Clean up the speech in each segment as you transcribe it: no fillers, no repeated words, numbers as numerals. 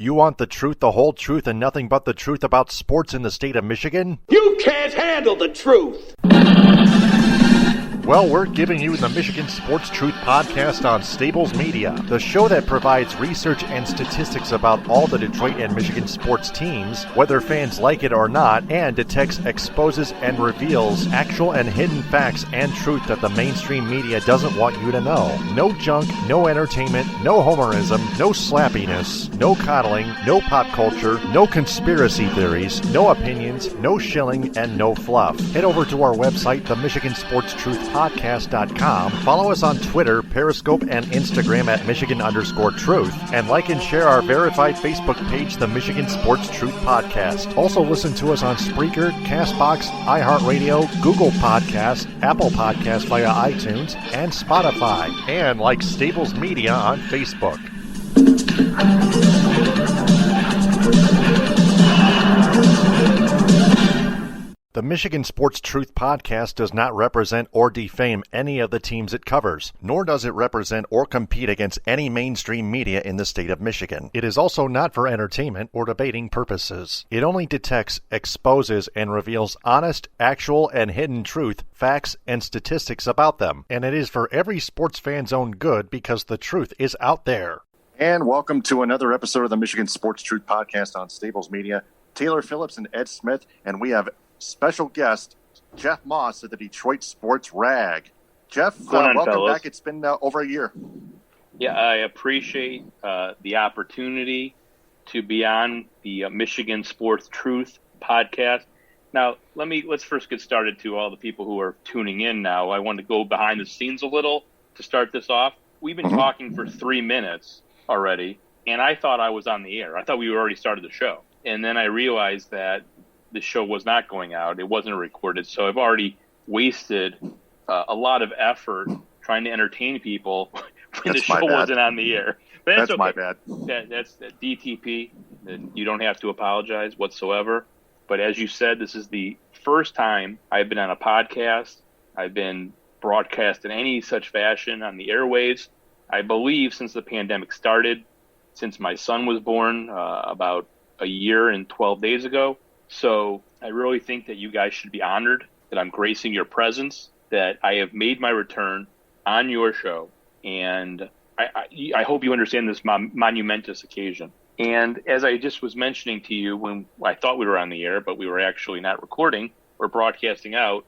You want the truth, the whole truth, and nothing but the truth about sports in the state of Michigan? You can't handle the truth! Well, we're giving you the Michigan Sports Truth Podcast on Stables Media, the show that provides research and statistics about all the Detroit and Michigan sports teams, whether fans like it or not, and detects, exposes, and reveals actual and hidden facts and truth that the mainstream media doesn't want you to know. No junk, no entertainment, no homerism, no slappiness, no coddling, no pop culture, no conspiracy theories, no opinions, no shilling, and no fluff. Head over to our website, the Michigan Sports Truth Podcast.com. Follow us on Twitter, Periscope, and Instagram at Michigan_Truth, and like and share our verified Facebook page, the Michigan Sports Truth Podcast. Also listen to us on Spreaker, CastBox, iHeartRadio, Google Podcasts, Apple Podcasts via iTunes, and Spotify, and like Stables Media on Facebook. The Michigan Sports Truth Podcast does not represent or defame any of the teams it covers, nor does it represent or compete against any mainstream media in the state of Michigan. It is also not for entertainment or debating purposes. It only detects, exposes, and reveals honest, actual, and hidden truth, facts, and statistics about them. And it is for every sports fan's own good because the truth is out there. And welcome to another episode of the Michigan Sports Truth Podcast on Stables Media. Taylor Phillips and Ed Smith, and we have special guest Jeff Moss of the Detroit Sports Rag. Jeff, welcome fellas. Back. It's been over a year. Yeah, I appreciate the opportunity to be on the Michigan Sports Truth Podcast. Now, let's first get started to all the people who are tuning in now. I want to go behind the scenes a little to start this off. We've been talking for 3 minutes already, and I thought I was on the air. I thought we already started the show. And then I realized that the show was not going out. It wasn't recorded. So I've already wasted a lot of effort trying to entertain people when the show wasn't on the air. But that's okay. My bad. That's DTP. You don't have to apologize whatsoever. But as you said, this is the first time I've been on a podcast. I've been broadcast in any such fashion on the airwaves, I believe, since the pandemic started, since my son was born about a year and 12 days ago. So I really think that you guys should be honored that I'm gracing your presence, that I have made my return on your show. And I hope you understand this monumentous occasion. And as I just was mentioning to you when I thought we were on the air, but we were actually not recording or broadcasting out,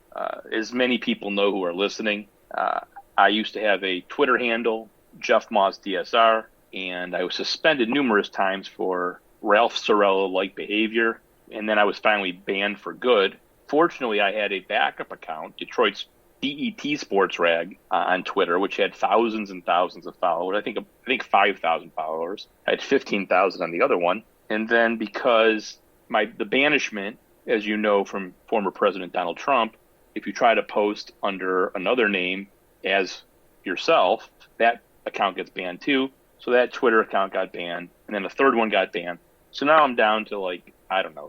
as many people know who are listening, I used to have a Twitter handle, Jeff Moss DSR, and I was suspended numerous times for Ralph Sorella-like behavior. And then I was finally banned for good. Fortunately, I had a backup account, Detroit's DET Sports Rag, on Twitter, which had thousands and thousands of followers. I think 5,000 followers. I had 15,000 on the other one. And then because the banishment, as you know from former President Donald Trump, if you try to post under another name as yourself, that account gets banned too. So that Twitter account got banned, and then the third one got banned. So now I'm down to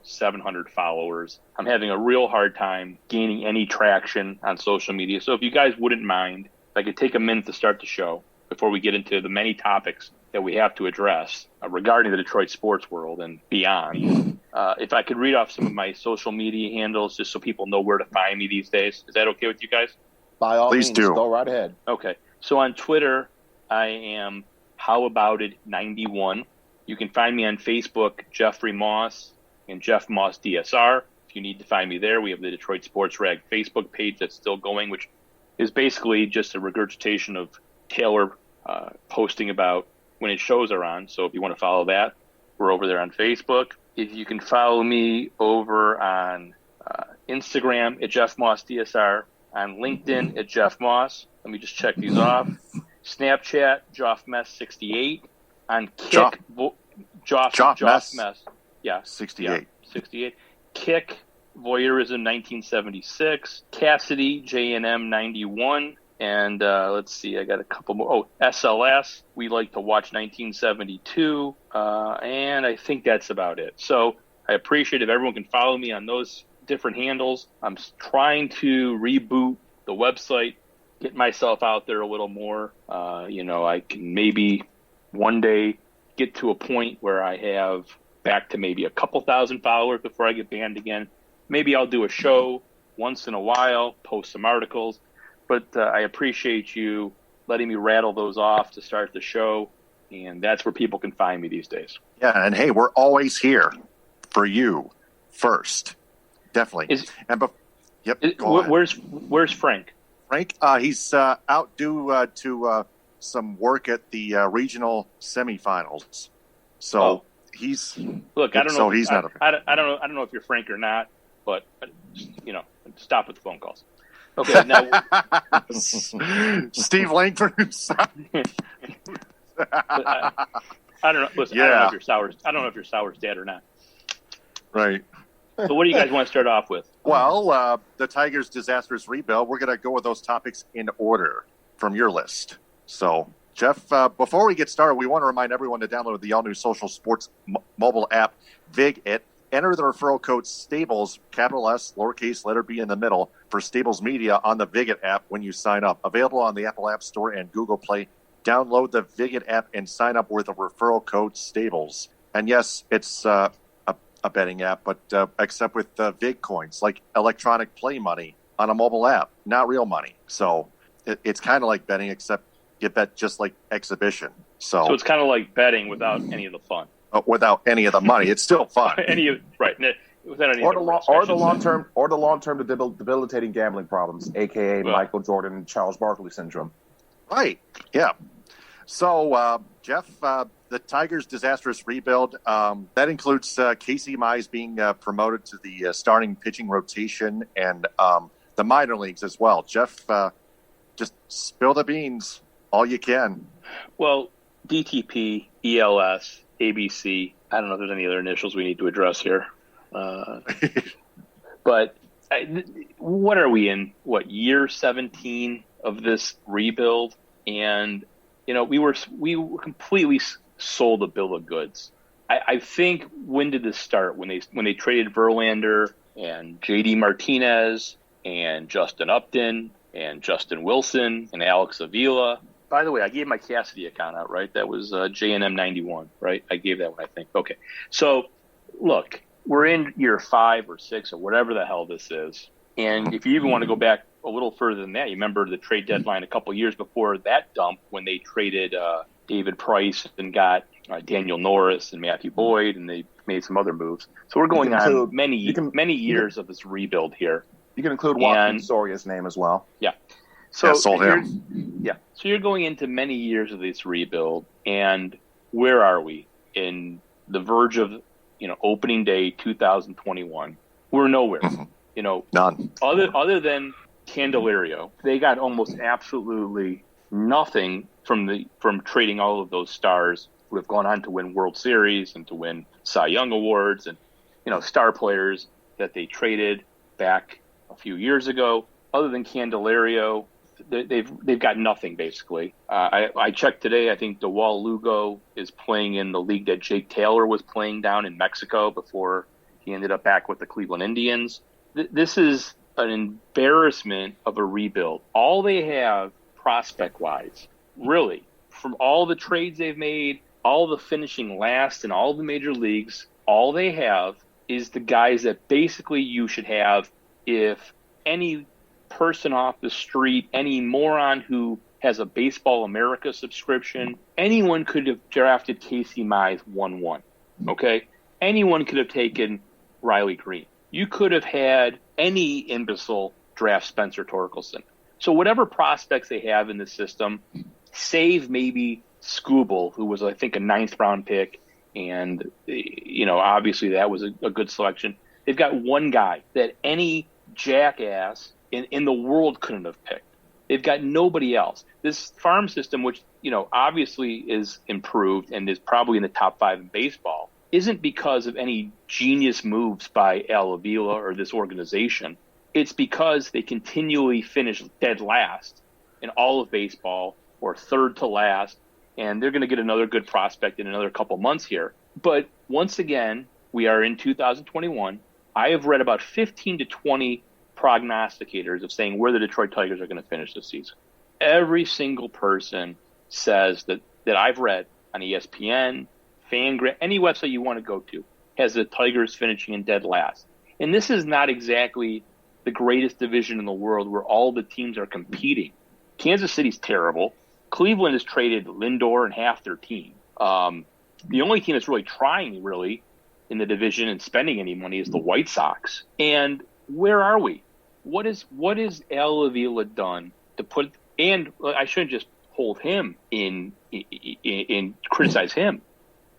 700 followers. I'm having a real hard time gaining any traction on social media. So if you guys wouldn't mind, if I could take a minute to start the show before we get into the many topics that we have to address regarding the Detroit sports world and beyond. If I could read off some of my social media handles just so people know where to find me these days. Is that okay with you guys? By all Please means, do. Go right ahead. Okay. So on Twitter, I am HowAboutIt91. You can find me on Facebook, Jeffrey Moss and Jeff Moss DSR. If you need to find me there, we have the Detroit Sports Rag Facebook page that's still going, which is basically just a regurgitation of Taylor posting about when his shows are on. So if you want to follow that, we're over there on Facebook. If you can follow me over on Instagram at Jeff Moss DSR, on LinkedIn at Jeff Moss. Let me just check these off. Snapchat, JoffMess68. On Kick, Joff Mess. Yeah. 68. Yeah, 68. Kick, Voyeurism 1976. Cassidy, JNM 91. And let's see, I got a couple more. Oh, SLS, We Like to Watch 1972. And I think that's about it. So I appreciate if everyone can follow me on those different handles. I'm trying to reboot the website, get myself out there a little more. I can maybe one day get to a point where I have back to maybe a couple thousand followers before I get banned again. Maybe I'll do a show once in a while, post some articles. But I appreciate you letting me rattle those off to start the show. And that's where people can find me these days. Yeah, and hey, we're always here for you first. Definitely. Go ahead. Where's Frank? Frank, he's out due to some work at the regional semifinals. So he's look. I don't know. So he's not. I don't know if you're Frank or not, but stop with the phone calls. Okay, now Steve Langford. I don't know. Listen, Yeah. I don't know if you're Sauer's dad or not. Right. So what do you guys want to start off with? Well, the Tigers' disastrous rebuild. We're going to go with those topics in order from your list. So, Jeff, before we get started, we want to remind everyone to download the all-new social sports mobile app, VigIt. Enter the referral code STABLES, capital S, lowercase letter B in the middle, for Stables Media on the VigIt app when you sign up. Available on the Apple App Store and Google Play. Download the VigIt app and sign up with the referral code STABLES. And yes, it's a betting app, but except with Vig coins, like electronic play money on a mobile app, not real money. So it's kind of like betting, except you bet just like exhibition. So it's kind of like betting without any of the fun. Without any of the money, it's still fun. Without any of the long term debilitating gambling problems, aka Michael Jordan and Charles Barkley syndrome. Right. Yeah. So, Jeff, the Tigers' disastrous rebuild, that includes Casey Mize being promoted to the starting pitching rotation and the minor leagues as well. Jeff, just spill the beans all you can. Well, DTP, ELS, ABC, I don't know if there's any other initials we need to address here. But what are we in? Year 17 of this rebuild? And we were completely sold a bill of goods. I think, when did this start? When they traded Verlander and JD Martinez and Justin Upton and Justin Wilson and Alex Avila. By the way, I gave my Cassidy account out, right? That was JNM 91, right? I gave that one, I think. Okay. So look, we're in year 5 or 6 or whatever the hell this is. And if you even want to go back a little further than that, you remember the trade deadline a couple years before that dump when they traded David Price and got Daniel Norris and Matthew Boyd, and they made some other moves. So we're going on many years of this rebuild here. You can include Joaquin Soria's name as well. Yeah. So sold him. Yeah. So you're going into many years of this rebuild, and where are we in the verge of opening day 2021? We're nowhere. Mm-hmm. None. Other than Candelario, they got almost absolutely nothing from trading all of those stars who have gone on to win World Series and to win Cy Young awards and star players that they traded back a few years ago. Other than Candelario, they've got nothing basically. I checked today. I think DeWall Lugo is playing in the league that Jake Taylor was playing down in Mexico before he ended up back with the Cleveland Indians. This is an embarrassment of a rebuild. All they have prospect-wise, really, from all the trades they've made, all the finishing last in all the major leagues, all they have is the guys that basically you should have if any person off the street, any moron who has a Baseball America subscription, anyone could have drafted Casey Mize 1-1, okay? Anyone could have taken Riley Green. You could have had any imbecile draft Spencer Torkelson. So whatever prospects they have in the system, save maybe Skubal, who was, I think, a 9th-round pick, and, obviously that was a good selection. They've got one guy that any jackass in the world couldn't have picked. They've got nobody else. This farm system, which, obviously is improved and is probably in the top 5 in baseball, isn't because of any genius moves by Al Avila or this organization. It's because they continually finish dead last in all of baseball or third to last, and they're going to get another good prospect in another couple months here. But once again, we are in 2021. I have read about 15 to 20 prognosticators of saying where the Detroit Tigers are going to finish this season. Every single person says that I've read on ESPN, Fangraph, any website you want to go to has the Tigers finishing in dead last. And this is not exactly the greatest division in the world where all the teams are competing. Kansas City's terrible. Cleveland has traded Lindor and half their team. The only team that's really trying in the division and spending any money is the White Sox. And where are we? What is Al Avila done to put? And I shouldn't just hold him in criticize him.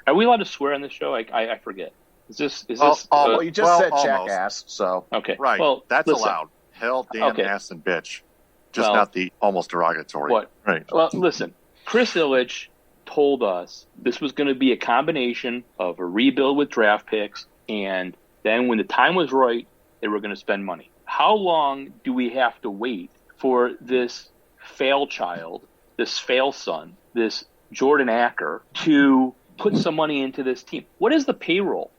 Are we allowed to swear on this show? I forget. Is this? Well, you just said almost. jackass, so okay. Right. Well, that's listen. allowed. Hell, damn, ass, and bitch. Just not the almost derogatory. What? Right. Well, listen. Chris Ilitch told us this was going to be a combination of a rebuild with draft picks, and then when the time was right, they were going to spend money. How long do we have to wait for this fail child, this fail son, this Jordan Acker to put some money into this team? What is the payroll?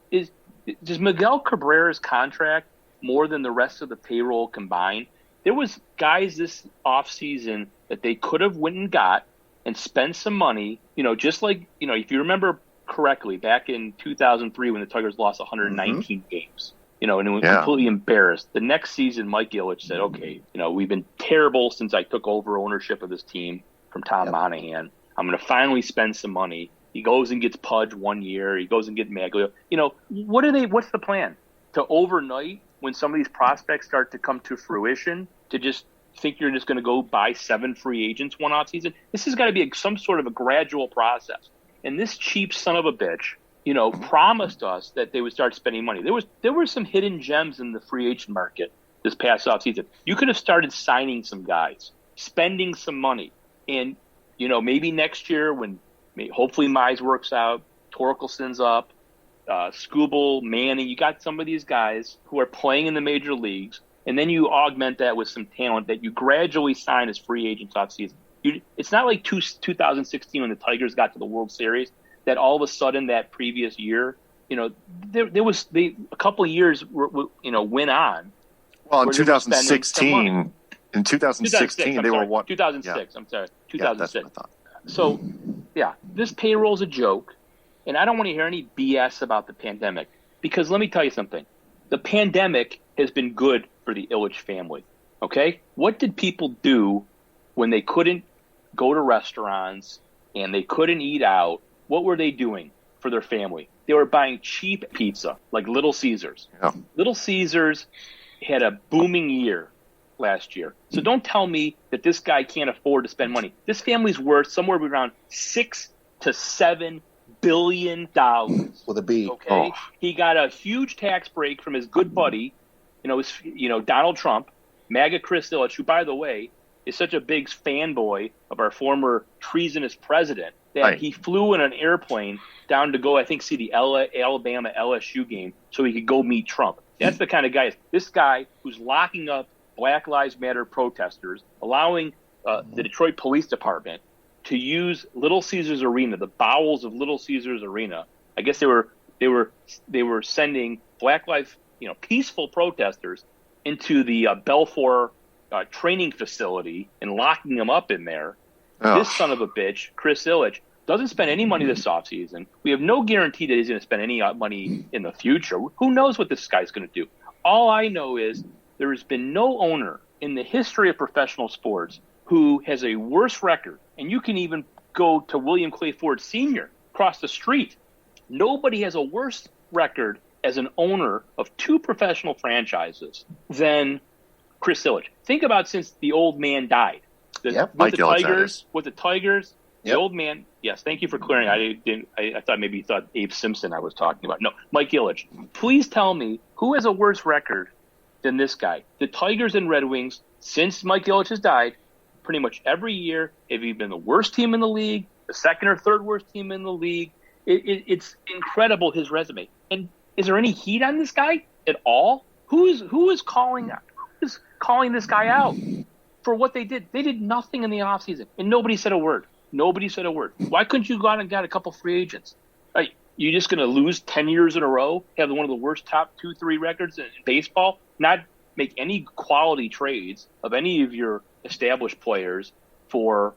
Does Miguel Cabrera's contract more than the rest of the payroll combined? There was guys this offseason that they could have went and got and spent some money, just like, if you remember correctly, back in 2003 when the Tigers lost 119 games, and it was completely embarrassed. The next season, Mike Ilitch said, okay, we've been terrible since I took over ownership of this team from Tom Monahan. I'm going to finally spend some money. He goes and gets Pudge 1 year. He goes and gets Maglio. What's the plan? To overnight, when some of these prospects start to come to fruition, to just think you're just going to go buy 7 free agents one off season? This has got to be some sort of a gradual process. And this cheap son of a bitch, promised us that they would start spending money. There were some hidden gems in the free agent market this past offseason. You could have started signing some guys, spending some money. And, maybe next year when hopefully Mize works out, Torkelson's up, Skubal, Manning, you got some of these guys who are playing in the major leagues, and then you augment that with some talent that you gradually sign as free agents off season. It's not like 2016 when the Tigers got to the World Series that all of a sudden that previous year, there was a couple of years, went on. Well, in 2016, they were what? 2006. Yeah. I'm sorry, 2006. Yeah, that's what I thought. So, this payroll's a joke, and I don't want to hear any BS about the pandemic, because let me tell you something. The pandemic has been good for the Ilitch family, okay? What did people do when they couldn't go to restaurants and they couldn't eat out? What were they doing for their family? They were buying cheap pizza, like Little Caesars. Yeah. Little Caesars had a booming year last year. So don't tell me that this guy can't afford to spend money. This family's worth somewhere around $6 to $7 billion with a B. Okay, He got a huge tax break from his good buddy, Donald Trump, MAGA Chris Ilitch, who, by the way, is such a big fanboy of our former treasonous president that he flew in an airplane down to go, I think, see the Alabama LSU game so he could go meet Trump. That's the kind of guy. This guy who's locking up Black Lives Matter protesters, allowing the Detroit Police Department to use Little Caesars Arena, the bowels of Little Caesars Arena. I guess they were sending Black Lives, peaceful protesters into the Belfour training facility and locking them up in there. Oh. This son of a bitch, Chris Ilitch, doesn't spend any money this offseason. We have no guarantee that he's going to spend any money in the future. Who knows what this guy's going to do? All I know is there has been no owner in the history of professional sports who has a worse record. And you can even go to William Clay Ford Sr. across the street. Nobody has a worse record as an owner of 2 professional franchises than Chris Ilitch. Think about since the old man died. With the Tigers, the old man. Yes, thank you for clearing. I thought maybe you thought Abe Simpson I was talking about. No, Mike Ilitch. Please tell me who has a worse record than this guy. The Tigers and Red Wings, since Mike Ilitch has died, pretty much every year have either been the worst team in the league, the second or third worst team in the league. It's incredible, his resume. And is there any heat on this guy at all? Who is calling this guy out for what they did? They did nothing in the offseason, and nobody said a word. Why couldn't you go out and get a couple free agents? You just going to lose 10 years in a row, have one of the worst top 2-3 records in baseball, not make any quality trades of any of your established players for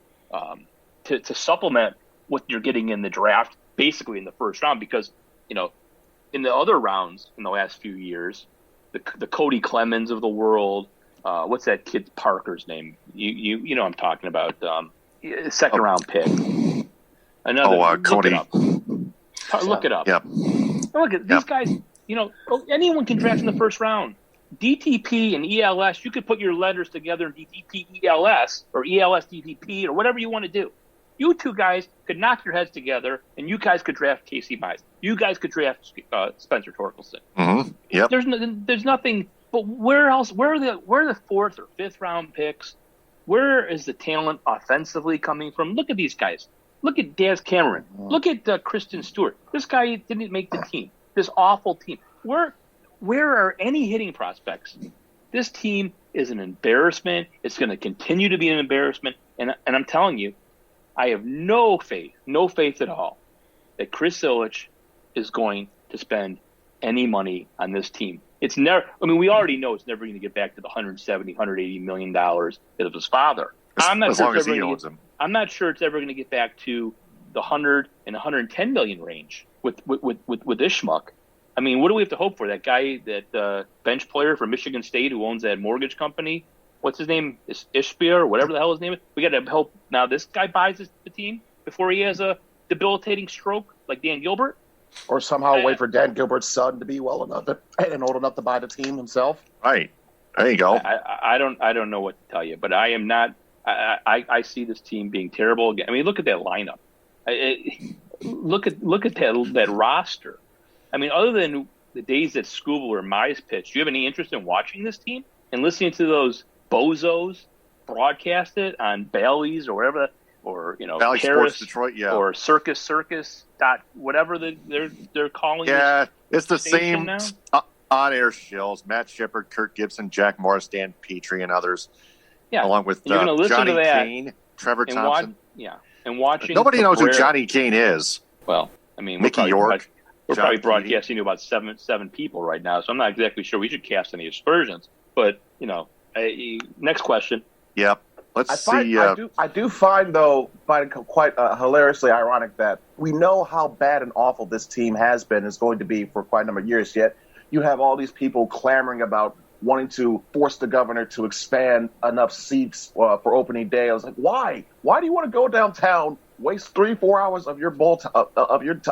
to supplement what you're getting in the draft basically in the first round because, in the other rounds in the last few years, the Cody Clemens of the world, what's that kid Parker's name? You know what I'm talking about. Second round pick. Cody. Look it up. Yep. Look at these guys. Anyone can draft in the first round. DTP and ELS, you could put your letters together in DTP ELS or ELS DTP or whatever you want to do. You two guys could knock your heads together, and you guys could draft Casey Mize. You guys could draft Spencer Torkelson. Mm-hmm. Yep. There's nothing. But where else? Where are the fourth or fifth round picks? Where is the talent offensively coming from? Look at these guys. Look at Daz Cameron. Look at Kristen Stewart. This guy didn't make the team. This awful team. Where are any hitting prospects? This team is an embarrassment. It's going to continue to be an embarrassment. And I'm telling you, I have no faith at all that Chris Ilitch is going to spend any money on this team. It's never. I mean, we already know it's never going to get back to the $170, $180 million of his father. I'm not sure it's ever going to get back to the 100 and 110 million range with this schmuck. I mean, what do we have to hope for? That guy, that bench player from Michigan State who owns that mortgage company. What's his name? Ishbia or whatever the hell his name is. We got to hope now this guy buys the team before he has a debilitating stroke like Dan Gilbert. Or somehow wait for Dan Gilbert's son to be well enough and old enough to buy the team himself. Right. There you go. I don't know what to tell you, but I am not. I see this team being terrible again. I mean, look at that lineup. Look at that roster. I mean, other than the days that Scooble or Mize pitched, do you have any interest in watching this team and listening to those bozos broadcast it on Bally's or whatever, or Valley Paris, Sports Detroit, yeah, or Circus dot whatever they're calling. Yeah, it's the same on-air shills. Matt Shepard, Kurt Gibson, Jack Morris, Dan Petrie, and others. Yeah, along with you're going to listen Johnny to that, Kane, Trevor Thompson. And watching. Nobody knows who Johnny Kane is. Well, I mean, Mickey York. We're probably broadcasting to about seven people right now, so I'm not exactly sure we should cast any aspersions. But next question. Yep. Let's see. I do find quite hilariously ironic that we know how bad and awful this team has been, is going to be for quite a number of years. Yet you have all these people clamoring about wanting to force the governor to expand enough seats for opening day. I was like, why? Why do you want to go downtown, waste 3-4 hours of your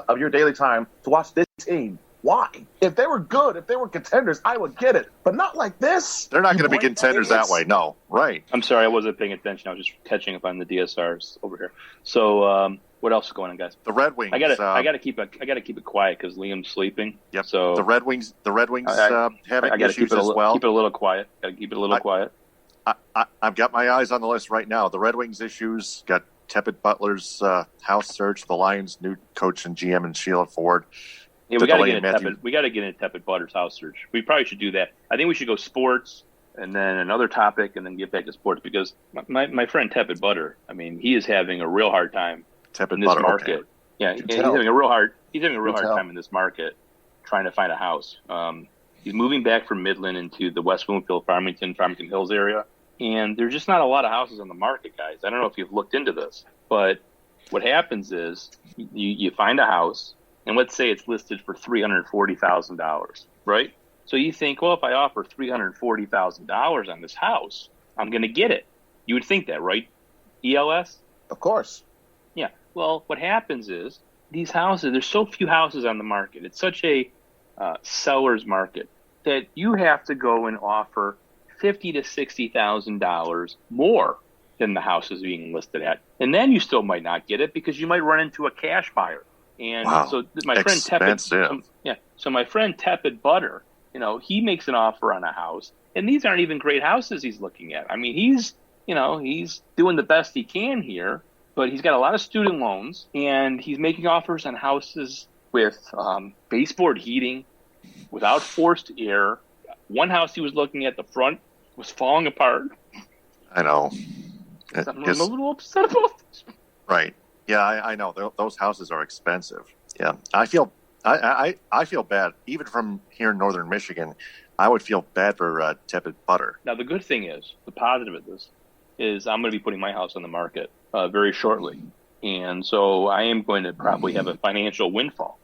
of your daily time to watch this team? Why? If they were good, if they were contenders, I would get it. But not like this. They're not going to be contenders that way. No, right. I'm sorry, I wasn't paying attention. I was just catching up on the DSRs over here. So, what else is going on, guys? The Red Wings. I gotta keep it quiet because Liam's sleeping. Yep. So the Red Wings having issues as well. Keep it a little quiet. Got to keep it a little quiet. I've got my eyes on the list right now. The Red Wings issues got Tepid Butler's house search. The Lions' new coach and GM and Sheila Ford. Yeah, we got to get into Tepid Butter's house search. We probably should do that. I think we should go sports and then another topic and then get back to sports because my friend Tepid Butter, I mean, he is having a real hard time in this market. Okay. Yeah, he's having a real hard time in this market trying to find a house. He's moving back from Midland into the West Bloomfield, Farmington Hills area, and there's just not a lot of houses on the market, guys. I don't know if you've looked into this, but what happens is you find a house. And let's say it's listed for $340,000, right? So you think, well, if I offer $340,000 on this house, I'm going to get it. You would think that, right? ELS? Of course. Yeah. Well, what happens is these houses, there's so few houses on the market. It's such a seller's market that you have to go and offer $50,000 to $60,000 more than the house is being listed at. And then you still might not get it because you might run into a cash buyer. And so my friend Tepid Butter, he makes an offer on a house, and these aren't even great houses he's looking at. I mean, he's doing the best he can here, but he's got a lot of student loans, and he's making offers on houses with baseboard heating, without forced air. One house he was looking at, the front was falling apart. I know. I'm a little upset about this. Right. Yeah, I know. Those houses are expensive. Yeah, I feel bad. Even from here in northern Michigan, I would feel bad for Tepid Butter. Now, the good thing is, the positive of this is I'm going to be putting my house on the market very shortly. And so I am going to probably have a financial windfall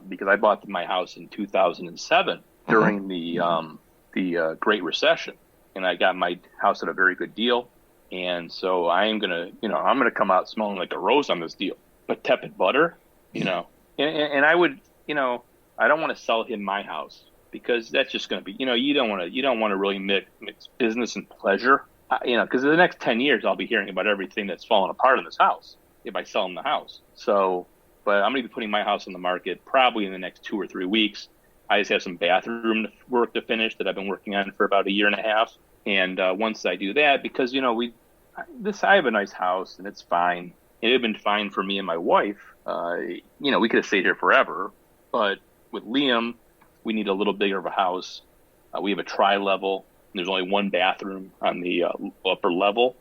because I bought my house in 2007 during the Great Recession, and I got my house at a very good deal. And so I am going to, I'm going to come out smelling like a rose on this deal. But Tepid Butter, and I would, I don't want to sell him my house because that's just going to be, you don't want to really mix business and pleasure, because in the next 10 years I'll be hearing about everything that's fallen apart in this house if I sell him the house. So, but I'm going to be putting my house on the market probably in the next 2 or 3 weeks. I just have some bathroom work to finish that I've been working on for about a year and a half. And once I do that, because, I have a nice house and it's fine. It had been fine for me and my wife. We could have stayed here forever. But with Liam, we need a little bigger of a house. We have a tri-level. There's only one bathroom on the upper level.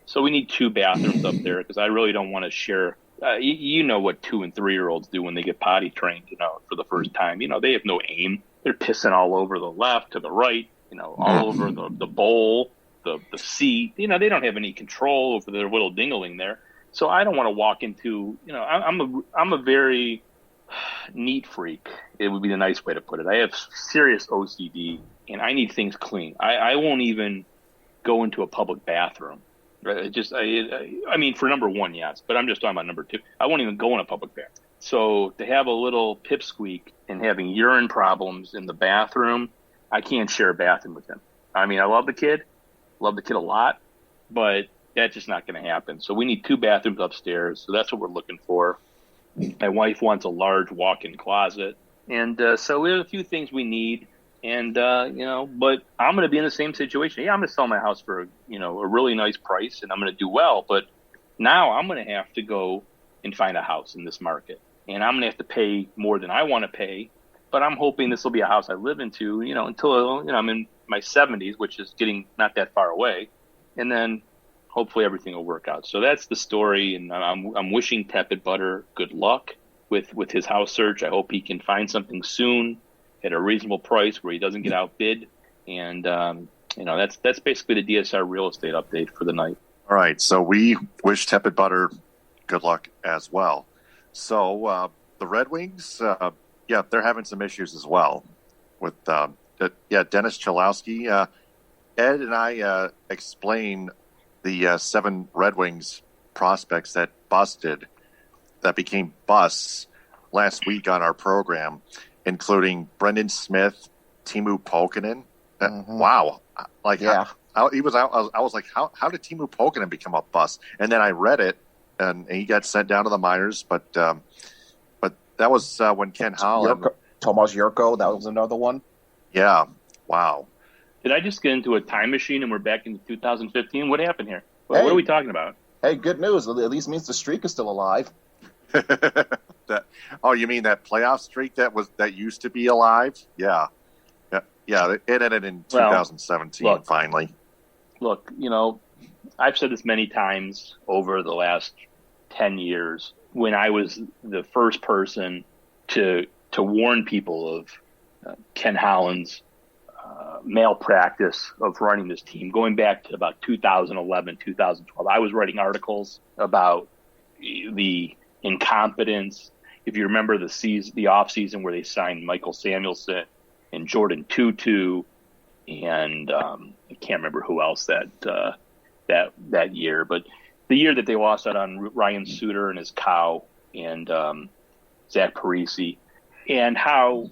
So we need 2 bathrooms up there because I really don't want to share. You know what 2 and 3-year-olds do when they get potty trained, for the first time. They have no aim. They're pissing all over the left, to the right, all over the bowl, the seat. They don't have any control over their little dingling there. So I don't want to walk into, I'm a very neat freak. It would be the nice way to put it. I have serious OCD and I need things clean. I won't even go into a public bathroom. Right? For number 1, yes, but I'm just talking about number 2. I won't even go in a public bathroom. So to have a little pipsqueak and having urine problems in the bathroom, I can't share a bathroom with him. I love the kid a lot, but that's just not going to happen. So we need 2 bathrooms upstairs. So that's what we're looking for. My wife wants a large walk-in closet. And so we have a few things we need. And, but I'm going to be in the same situation. Yeah, I'm going to sell my house for, a really nice price and I'm going to do well. But now I'm going to have to go and find a house in this market. And I'm going to have to pay more than I want to pay. But I'm hoping this will be a house I live into, until, I'm in my 70s, which is getting not that far away. And then hopefully everything will work out. So that's the story. And I'm wishing Tepid Butter good luck with his house search. I hope he can find something soon at a reasonable price where he doesn't get outbid. And, that's basically the DSR real estate update for the night. All right. So we wish Tepid Butter good luck as well. So the Red Wings, they're having some issues as well with, Dennis Chalowski. Ed and I explained the 7 Red Wings prospects that became busts last week on our program, including Brendan Smith, Teemu Pokinen. Wow. I was like, how did Teemu Pokinen become a bust? And then I read it and he got sent down to the minors, but that was when Ken Holland. Tomas Jurko, that was another one. Yeah. Wow. Did I just get into a time machine and we're back in 2015? What happened here? What are we talking about? Hey, good news. At least means the streak is still alive. You mean that playoff streak that used to be alive? Yeah. It ended in 2017 finally. Look, I've said this many times over the last 10 years when I was the first person to warn people of Ken Holland's malpractice of running this team, going back to about 2011, 2012. I was writing articles about the incompetence. If you remember the off season where they signed Michael Samuelson and Jordan Tutu, and I can't remember who else that year, but the year that they lost out on Ryan Suter and his cow and Zach Parisi, and how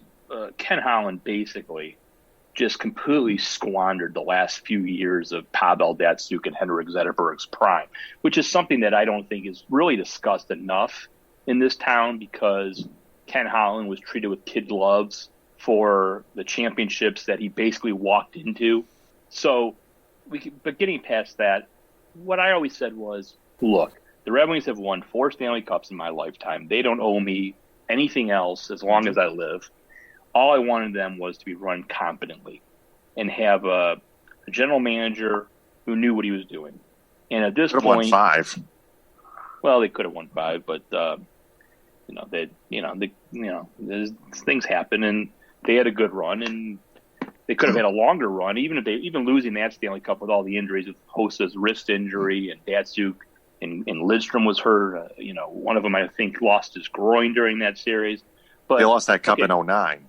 Ken Holland basically just completely squandered the last few years of Pavel Datsyuk and Henrik Zetterberg's prime, which is something that I don't think is really discussed enough in this town, because Ken Holland was treated with kid gloves for the championships that he basically walked into. So, but getting past that, what I always said was, look, the Red Wings have won 4 Stanley Cups in my lifetime. They don't owe me anything else as long as I live. All I wanted them was to be run competently and have a general manager who knew what he was doing. And at this point, won 5. Well, they could have won 5, but things happen, and they had a good run, and they could have had a longer run, even losing that Stanley Cup with all the injuries, with Hosa's wrist injury and Datsyuk and Lidstrom was hurt. One of them, I think, lost his groin during that series. But they lost that cup in 2009.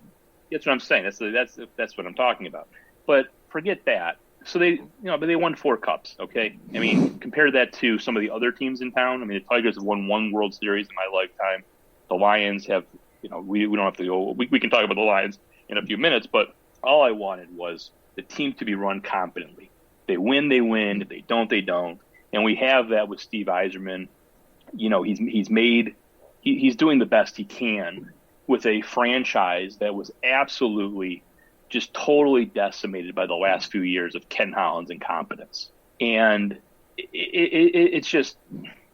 That's what I'm saying. That's what I'm talking about. But forget that. So but they won 4 cups. Okay, I mean, compare that to some of the other teams in town. I mean, the Tigers have won 1 World Series in my lifetime. The Lions have. We don't have to go. We can talk about the Lions in a few minutes. But all I wanted was the team to be run competently. They win, they win. If they don't, they don't. And we have that with Steve Yzerman. He's doing the best he can with a franchise that was absolutely just totally decimated by the last few years of Ken Holland's incompetence. And it's just,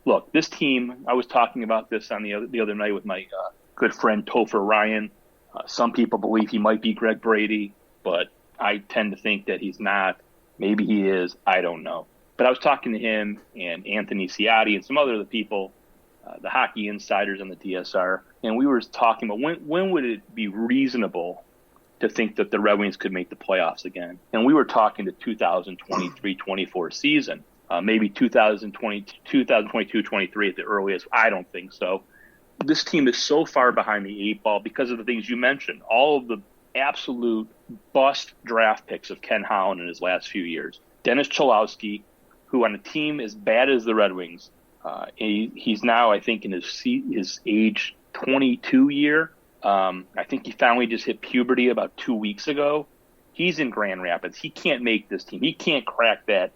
look, this team, I was talking about this on the other night with my good friend Topher Ryan. Some people believe he might be Greg Brady, but I tend to think that he's not. Maybe he is. I don't know. But I was talking to him and Anthony Ciotti and some other people, the hockey insiders on the DSR, and we were talking about when would it be reasonable to think that the Red Wings could make the playoffs again. And we were talking the 2023-24 season, maybe 2022-23 at the earliest. I don't think so. This team is so far behind the 8 ball because of the things you mentioned, all of the absolute bust draft picks of Ken Holland in his last few years. Dennis Cholowski, who on a team as bad as the Red Wings, he's now, I think, in his age 22 year. I think he finally just hit puberty about 2 weeks ago. He's in Grand Rapids. He can't make this team. He can't crack that,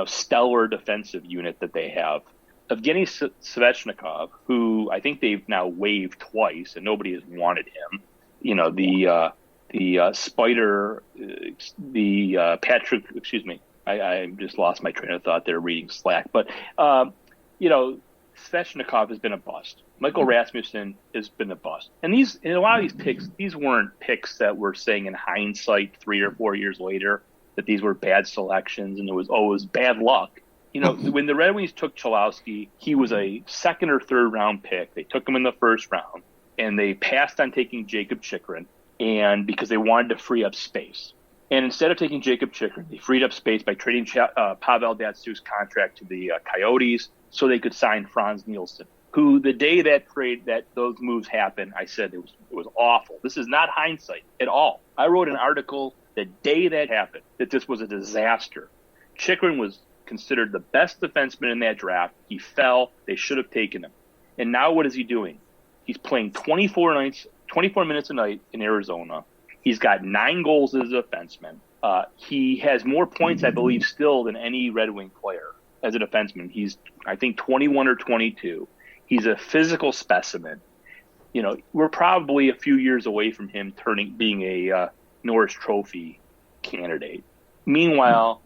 stellar defensive unit that they have. Evgeny Svechnikov, who I think they've now waived twice and nobody has wanted him. Patrick, excuse me. I just lost my train of thought there reading Slack. But, Svechnikov has been a bust. Michael Rasmussen has been a bust. And a lot of these picks, these weren't picks that we're saying in hindsight 3 or 4 years later that these were bad selections and it was bad luck. When the Red Wings took Cholowski, he was a 2nd or 3rd round pick. They took him in the 1st round, and they passed on taking Jacob Chychrun, and because they wanted to free up space. And instead of taking Jacob Chychrun, they freed up space by trading Pavel Datsyuk's contract to the Coyotes so they could sign Franz Nielsen, who the day that those moves happened, I said it was awful. This is not hindsight at all. I wrote an article the day that happened that this was a disaster. Chychrun was considered the best defenseman in that draft. He fell. They should have taken him. And now what is he doing? He's playing 24 minutes a night in Arizona. He's got 9 goals as a defenseman. He has more points, I believe, still than any Red Wing player as a defenseman. He's, I think, 21 or 22. He's a physical specimen. We're probably a few years away from him being a Norris Trophy candidate. Meanwhile,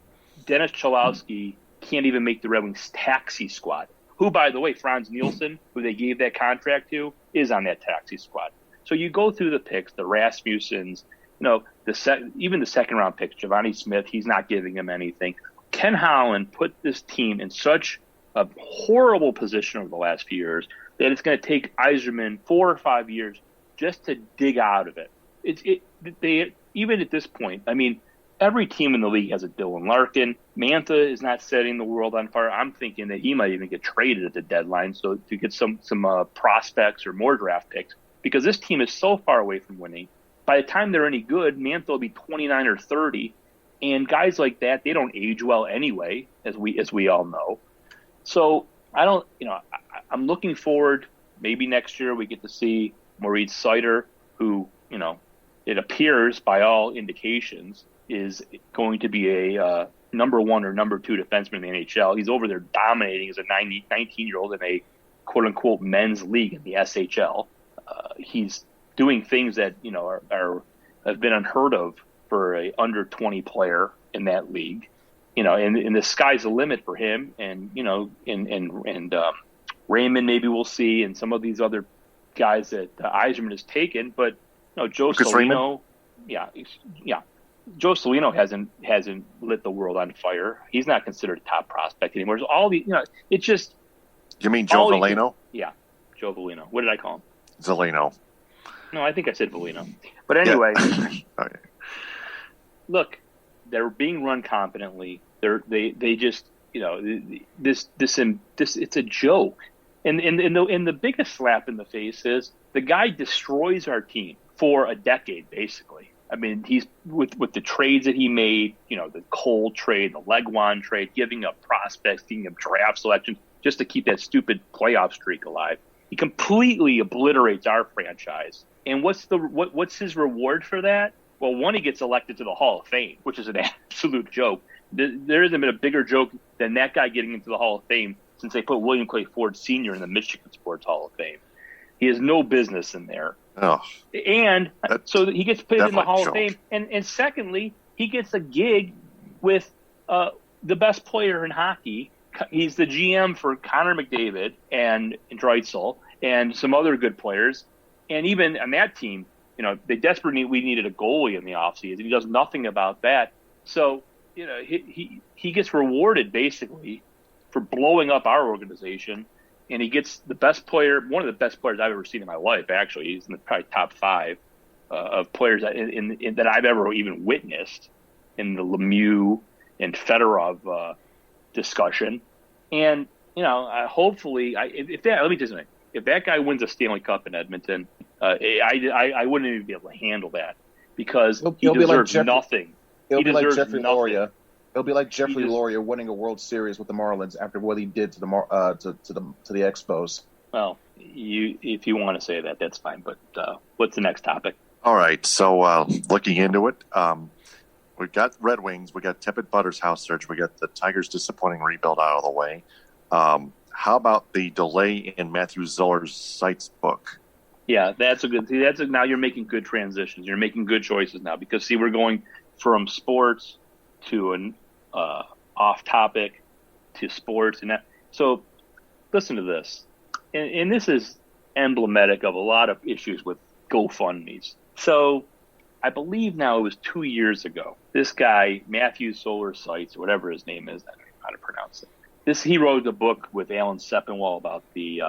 Dennis Cholowski can't even make the Red Wings taxi squad, who, by the way, Franz Nielsen, who they gave that contract to, is on that taxi squad. So you go through the picks, the Rasmussens, even the 2nd round picks, Giovanni Smith, he's not giving him anything. Ken Holland put this team in such a horrible position over the last few years that it's going to take Yzerman 4 or 5 years just to dig out of it. Even at this point, I mean, every team in the league has a Dylan Larkin. Mantha is not setting the world on fire. I'm thinking that he might even get traded at the deadline so to get some prospects or more draft picks, because this team is so far away from winning. By the time they're any good, Mantha will be 29 or 30, and guys like that, they don't age well anyway, as we all know. So I'm looking forward. Maybe next year we get to see Moritz Seider, who it appears by all indications is going to be a number 1 or number 2 defenseman in the NHL. He's over there dominating as a 19-year-old in a quote-unquote men's league in the SHL. He's doing things that have been unheard of for a under 20 player in that league. And the sky's the limit for him. And Raymond, maybe we'll see, and some of these other guys that Yzerman has taken. But Joe Celino, Joe Celino hasn't lit the world on fire. He's not considered a top prospect anymore. There's all the it's just. You mean Joe Veleno? Yeah, Joe Veleno. What did I call him? Zeleno. No, I think I said Veleno. But anyway, Okay. Look, they're being run competently. They just this it's a joke. And the biggest slap in the face is the guy destroys our team for a decade, basically. I mean, he's with the trades that he made, the Cole trade, the Legwan trade, giving up prospects, giving up draft selections just to keep that stupid playoff streak alive. He completely obliterates our franchise. And what's his reward for that? Well, one, he gets elected to the Hall of Fame, which is an absolute joke. There hasn't been a bigger joke than that guy getting into the Hall of Fame since they put William Clay Ford Sr. in the Michigan Sports Hall of Fame. He has no business in there. Oh, and so he gets put in the Hall of Fame. joke. And secondly, he gets a gig with the best player in hockey. He's the GM for Connor McDavid and Draisaitl and some other good players. And even on that team, they desperately we needed a goalie in the offseason. He does nothing about that. So, he gets rewarded basically for blowing up our organization. And he gets the best player, one of the best players I've ever seen in my life, actually. He's in the probably top 5 of players that I've ever even witnessed in the Lemieux and Fedorov discussion. And, hopefully, let me tell you something. If that guy wins a Stanley Cup in Edmonton, I wouldn't even be able to handle that because he deserves nothing. He'll be like Jeffrey Loria. It'll be like Jeffrey Loria winning a World Series with the Marlins after what he did to the Expos. Well, if you want to say that, that's fine. But what's the next topic? All right. So looking into it, we've got Red Wings. We got Tepid Butter's house search. We got the Tigers' disappointing rebuild out of the way. How about the delay in Matthew Zoller-Seitz book? Yeah, that's a good. Now you're making good transitions. You're making good choices now because we're going from sports to an off topic to sports and that. So listen to this, and this is emblematic of a lot of issues with GoFundMe's. So I believe now it was 2 years ago. This guy Matthew Zoller-Seitz, or whatever his name is, I don't know how to pronounce it. He wrote a book with Alan Sepinwall about the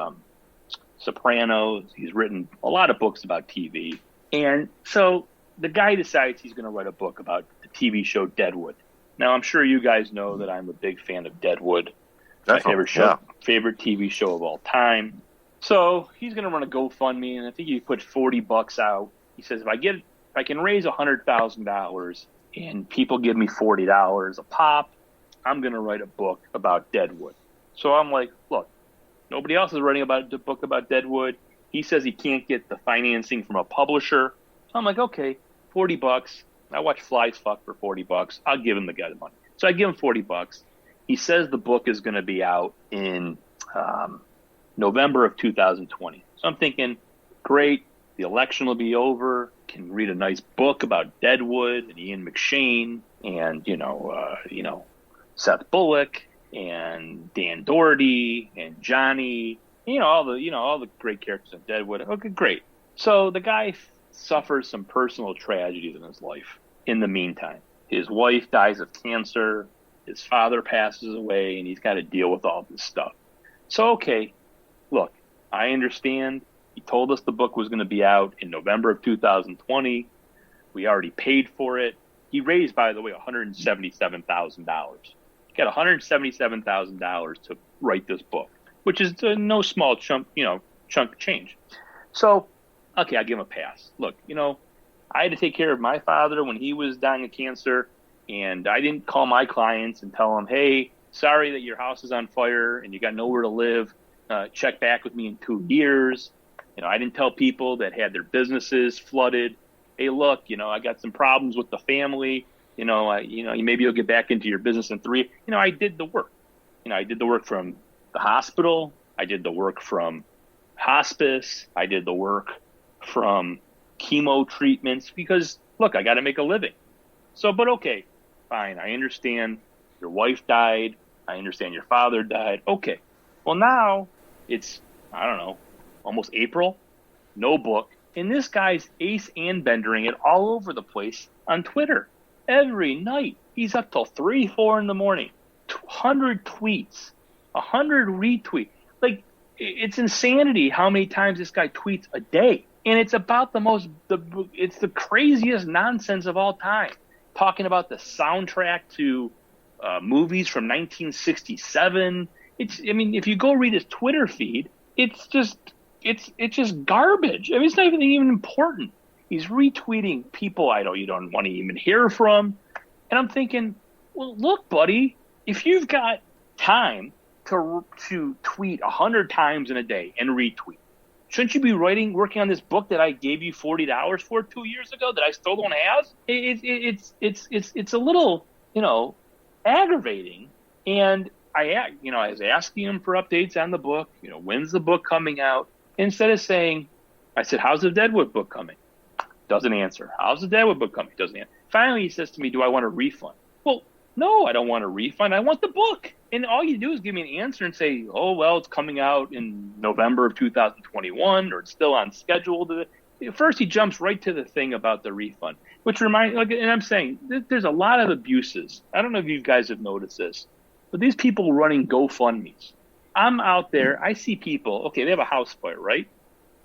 Sopranos. He's written a lot of books about TV. And so the guy decides he's going to write a book about the TV show Deadwood. Now, I'm sure you guys know that I'm a big fan of Deadwood. Definitely, my favorite TV show of all time. So he's going to run a GoFundMe, and I think he put $40 out. He says, if I can raise $100,000 and people give me $40 a pop, I'm going to write a book about Deadwood. So I'm like, look, nobody else is writing about the book about Deadwood. He says he can't get the financing from a publisher. So I'm like, okay, $40. I watch Flies Fuck for $40. I'll give him the guy the money. So I give him $40. He says the book is going to be out in November of 2020. So I'm thinking, great, the election will be over. Can read a nice book about Deadwood and Ian McShane and Seth Bullock and Dan Doherty and Johnny, all the great characters of Deadwood. Okay, great. So the guy suffers some personal tragedies in his life. In the meantime, his wife dies of cancer. His father passes away, and he's got to deal with all this stuff. So, okay, look, I understand. He told us the book was going to be out in November of 2020. We already paid for it. He raised, by the way, $177,000. He got $177,000 to write this book, which is no small chunk of change. So, okay, I'll give him a pass. Look, I had to take care of my father when he was dying of cancer, and I didn't call my clients and tell them, hey, sorry that your house is on fire and you got nowhere to live. Check back with me in 2 years. I didn't tell people that had their businesses flooded. Hey, look, I got some problems with the family. Maybe you'll get back into your business in 3. I did the work. I did the work from the hospital. I did the work from hospice. I did the work from chemo treatments because, look, I got to make a living. So, but okay, fine. I understand your wife died. I understand your father died. Okay. Well, now it's, I don't know, almost April, no book. And this guy's ace and bendering it all over the place on Twitter. Every night, he's up till 3, 4 in the morning. 100 tweets, 100 retweets. Like, it's insanity how many times this guy tweets a day. And it's about it's the craziest nonsense of all time. Talking about the soundtrack to movies from 1967. If you go read his Twitter feed, it's just garbage. I mean, it's not even important. He's retweeting people you don't want to even hear from. And I'm thinking, well, look, buddy, if you've got time to tweet 100 times in a day and retweet, shouldn't you be working on this book that I gave you $40 for 2 years ago that I still don't have? It's a little, aggravating. And I was asking him for updates on the book. When's the book coming out? Instead of saying, I said, how's the Deadwood book coming? Doesn't answer. How's the Deadwood book coming? Doesn't answer. Finally, he says to me, do I want a refund? Well, no, I don't want a refund. I want the book. And all you do is give me an answer and say, oh, well, it's coming out in November of 2021, or it's still on schedule. First, he jumps right to the thing about the refund, which and I'm saying, there's a lot of abuses. I don't know if you guys have noticed this, but these people running GoFundMes. I'm out there, I see people, okay, they have a house fire, right?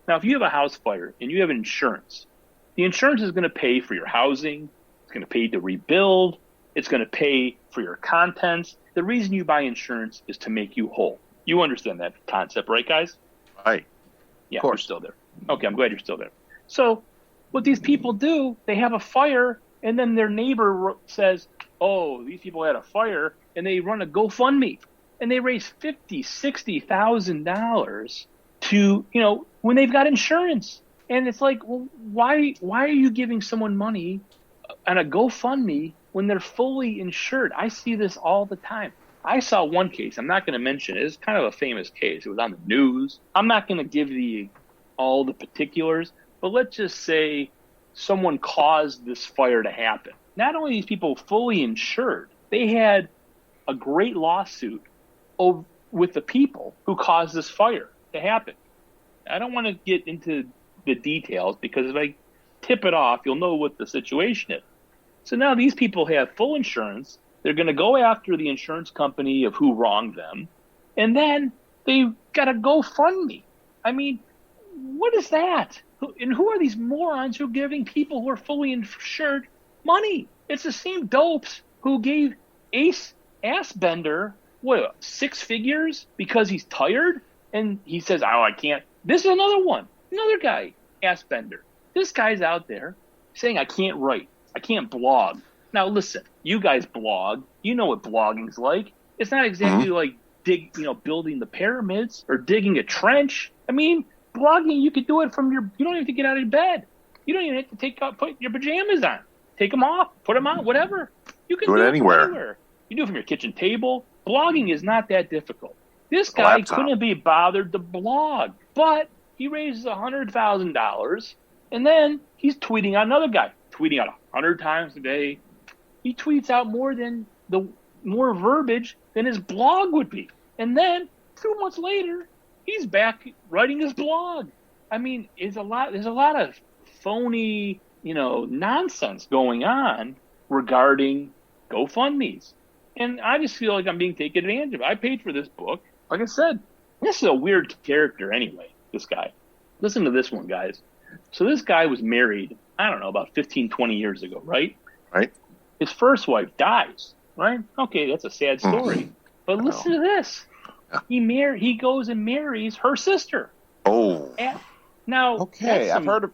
Now, if you have a house fire and you have insurance, the insurance is going to pay for your housing, it's going to pay to rebuild, it's going to pay for your contents. The reason you buy insurance is to make you whole. You understand that concept, right, guys? Right. Yeah, you're still there. Okay, I'm glad you're still there. So what these people do, they have a fire, and then their neighbor says, oh, these people had a fire, and they run a GoFundMe. And they raise $50,000, $60,000 to, when they've got insurance. And it's like, well, why are you giving someone money on a GoFundMe when they're fully insured? I see this all the time. I saw one case. I'm not going to mention it. It's kind of a famous case. It was on the news. I'm not going to give all the particulars, but let's just say someone caused this fire to happen. Not only are these people fully insured, they had a great lawsuit with the people who caused this fire to happen. I don't want to get into the details because if I tip it off, you'll know what the situation is. So now these people have full insurance. They're going to go after the insurance company of who wronged them. And then they've got a GoFundMe. I mean, what is that? And who are these morons who are giving people who are fully insured money? It's the same dopes who gave Ace Assbender 6 figures because he's tired, and he says, oh, I can't. This is another guy, Assbender. This guy's out there saying, I can't write, I can't blog. Now listen, you guys blog, you know what blogging's like. It's not exactly like building the pyramids or digging a trench. I mean, blogging, you could do it from you don't have to get out of bed. You don't even have to put your pajamas on, take them off, put them on, whatever. You can do it anywhere. You do it from your kitchen table. Blogging is not that difficult. This guy couldn't be bothered to blog, but he raises $100,000, and then he's tweeting out another guy, tweeting out 100 times a day. He tweets out more verbiage than his blog would be. And then 2 months later, he's back writing his blog. I mean, there's a lot of phony, nonsense going on regarding GoFundMes. And I just feel like I'm being taken advantage of. I paid for this book. Like I said, this is a weird character anyway, this guy. Listen to this one, guys. So this guy was married, I don't know, about 15, 20 years ago, right? Right. His first wife dies, right? Okay, that's a sad story. But listen to this. He goes and marries her sister. Oh. Now, okay, I've heard of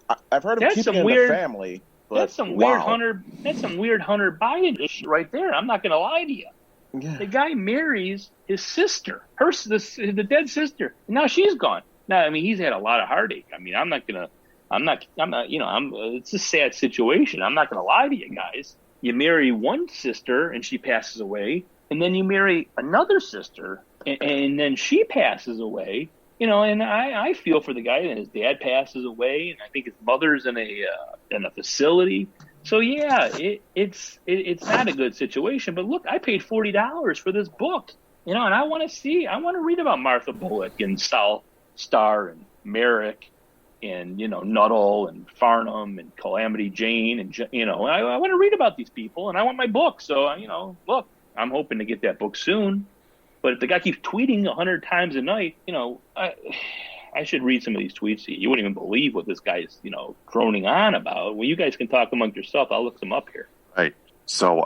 keeping in the family. That's some weird Hunter Biden shit right there. I'm not going to lie to you. Yeah. The guy marries his sister, the dead sister. And now she's gone. Now, I mean, he's had a lot of heartache. I mean, it's a sad situation. I'm not going to lie to you guys. You marry one sister and she passes away, and then you marry another sister and then she passes away. And I feel for the guy, and his dad passes away, and I think his mother's in a facility. So yeah, it's not a good situation. But look, I paid $40 for this book, and I want to read about Martha Bullock and Sal Starr and Merrick and Nuttall and Farnham and Calamity Jane and I want to read about these people, and I want my book. So look, I'm hoping to get that book soon. But if the guy keeps tweeting 100 times a night, I should read some of these tweets. You wouldn't even believe what this guy's, droning on about. Well, you guys can talk among yourself. I'll look them up here. Right. So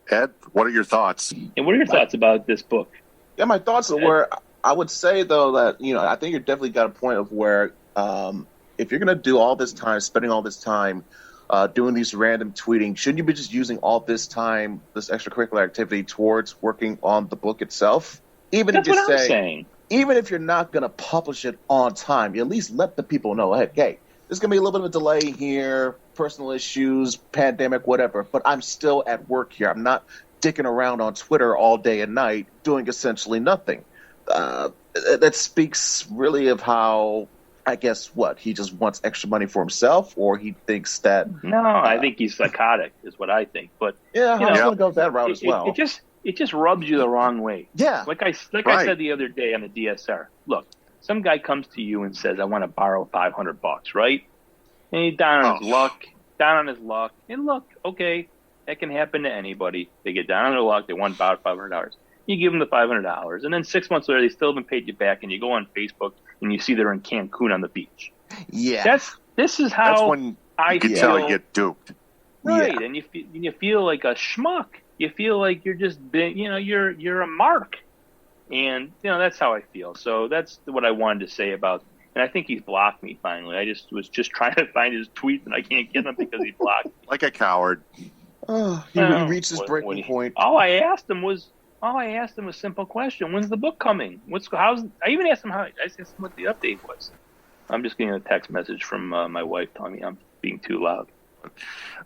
Ed, what are your thoughts? And what are your thoughts about this book? Yeah, my thoughts are where I would say, though, that, I think you're definitely got a point of where if you're going to do all this time, spending all this time doing these random tweeting, shouldn't you be just using all this time, this extracurricular activity, towards working on the book itself? Even That's if you what I'm saying. Even if you're not going to publish it on time, you at least let the people know, hey, there's going to be a little bit of a delay here, personal issues, pandemic, whatever, but I'm still at work here. I'm not dicking around on Twitter all day and night doing essentially nothing. That speaks really of how, I guess, he just wants extra money for himself, or he thinks that... No, I think he's psychotic, is what I think. But yeah, I was going to go that route as well. It just rubs you the wrong way. Yeah. Like I said the other day on the DSR, look, some guy comes to you and says, I want to borrow $500, right? And he's down on his luck. And look, okay, that can happen to anybody. They get down on their luck. They want to borrow $500. You give them the $500. And then 6 months later, they still haven't paid you back. And you go on Facebook and you see they're in Cancun on the beach. Yeah. This is how That's when you can tell you get duped. Right. Yeah. And you feel like a schmuck. You feel like you're just, you're a mark. And, that's how I feel. So that's what I wanted to say about, and I think he's blocked me finally. I was just trying to find his tweets and I can't get them because he blocked me. Like a coward. He reached his breaking point. All I asked him was a simple question. When's the book coming? I even asked him what the update was. I'm just getting a text message from my wife telling me I'm being too loud.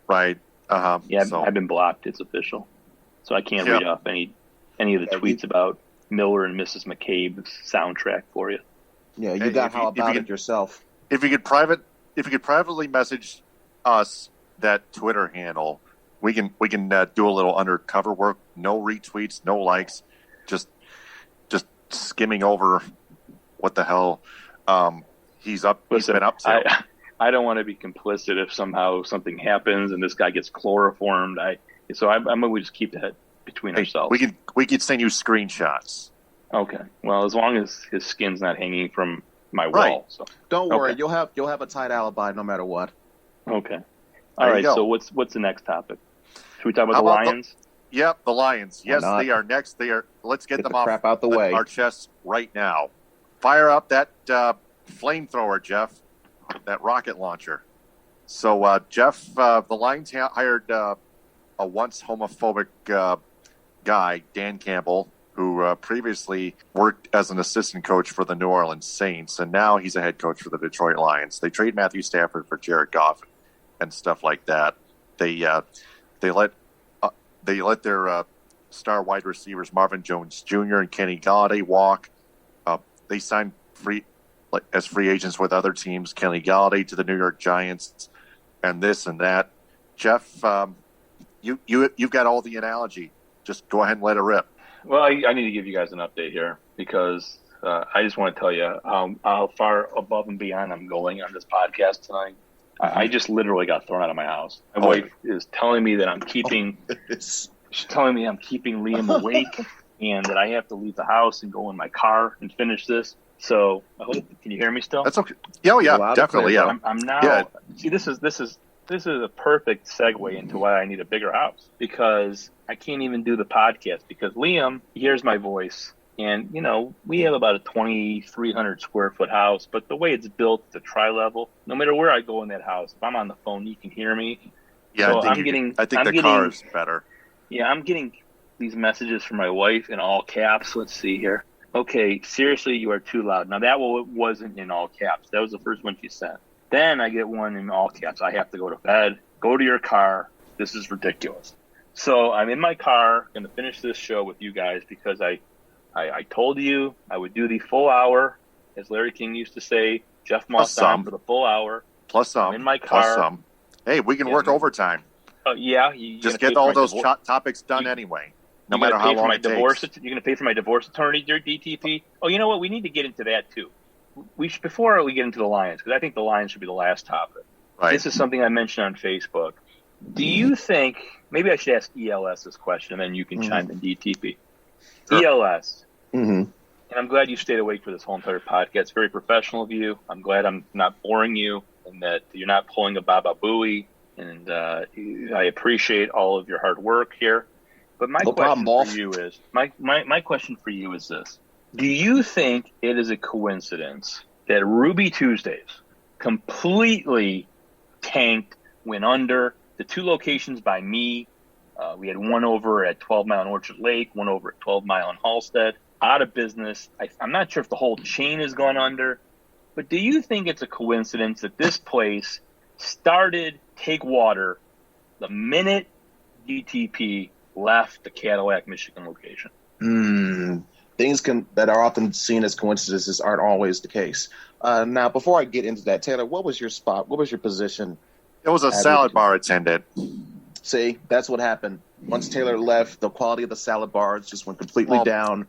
Right. Yeah, I've been blocked. It's official. So I can't read off any of the tweets about Miller and Mrs. McCabe's soundtrack for you. Yeah, you got how about it yourself. If you could privately message us that Twitter handle, we can do a little undercover work. No retweets, no likes, just skimming over what the hell he's been up to. I don't want to be complicit if somehow something happens and this guy gets chloroformed. I'm going to just keep that between ourselves. We could send you screenshots. Okay. Well, as long as his skin's not hanging from my wall. Right. So. Don't worry, you'll have a tight alibi no matter what. Okay. All right. So what's the next topic? Should we talk about the Lions? Yep, the Lions. Yes, they are next. Let's get them off crap out the way. Our chests right now. Fire up that flamethrower, Jeff. That rocket launcher. So, Jeff, the Lions hired a once homophobic guy, Dan Campbell, who previously worked as an assistant coach for the New Orleans Saints, and now he's a head coach for the Detroit Lions. They trade Matthew Stafford for Jared Goff and stuff like that. They let their star wide receivers Marvin Jones Jr. and Kenny Galladay walk. They signed as free agents with other teams. Kenny Galladay to the New York Giants, and this and that. Jeff, you've got all the analogy. Just go ahead and let it rip. Well, I need to give you guys an update here because I just want to tell you how far above and beyond I'm going on this podcast tonight. I just literally got thrown out of my house. My wife is telling me that I'm keeping. She's telling me I'm keeping Liam awake, and that I have to leave the house and go in my car and finish this. So I hope. Can you hear me still? That's okay. Yeah, definitely. Yeah, I'm now. Yeah. See, this is a perfect segue into why I need a bigger house, because I can't even do the podcast because Liam hears my voice. And, we have about a 2,300 square foot house, but the way it's built, the tri-level, no matter where I go in that house, if I'm on the phone, you can hear me. Yeah, so I think the car is better. Yeah, I'm getting these messages from my wife in all caps. Let's see here. Okay, seriously, you are too loud. Now, that wasn't in all caps. That was the first one she sent. Then I get one in all caps. I have to go to bed. Go to your car. This is ridiculous. So I'm in my car, going to finish this show with you guys because I told you I would do the full hour, as Larry King used to say, Jeff Moss on for the full hour. Plus some. I'm in my car. Plus some. Hey, we can work overtime. Yeah. Just get all those topics done anyway, no matter how long it takes. You're going to pay for my divorce attorney, dear DTP? Oh, you know what? We need to get into that, too. Before we get into the Lions, because I think the Lions should be the last topic. Right. This is something I mentioned on Facebook. Do you think, maybe I should ask ELS this question, and then you can chime in DTP. Sure. ELS. Mm-hmm. And I'm glad you stayed awake for this whole entire podcast. It's very professional of you. I'm glad I'm not boring you and that you're not pulling a Baba Booey. And I appreciate all of your hard work here. But my question for you is this. Do you think it is a coincidence that Ruby Tuesdays completely tanked, went under? The two locations by me, we had one over at 12 Mile in Orchard Lake, one over at 12 Mile in Halstead, out of business. I'm not sure if the whole chain has gone under, but do you think it's a coincidence that this place started Take Water the minute DTP left the Cadillac, Michigan location? Things that are often seen as coincidences aren't always the case. Now, before I get into that, Taylor, what was your spot? What was your position? It was a salad bar attendant. See, that's what happened. Once Taylor left, the quality of the salad bars just went completely down.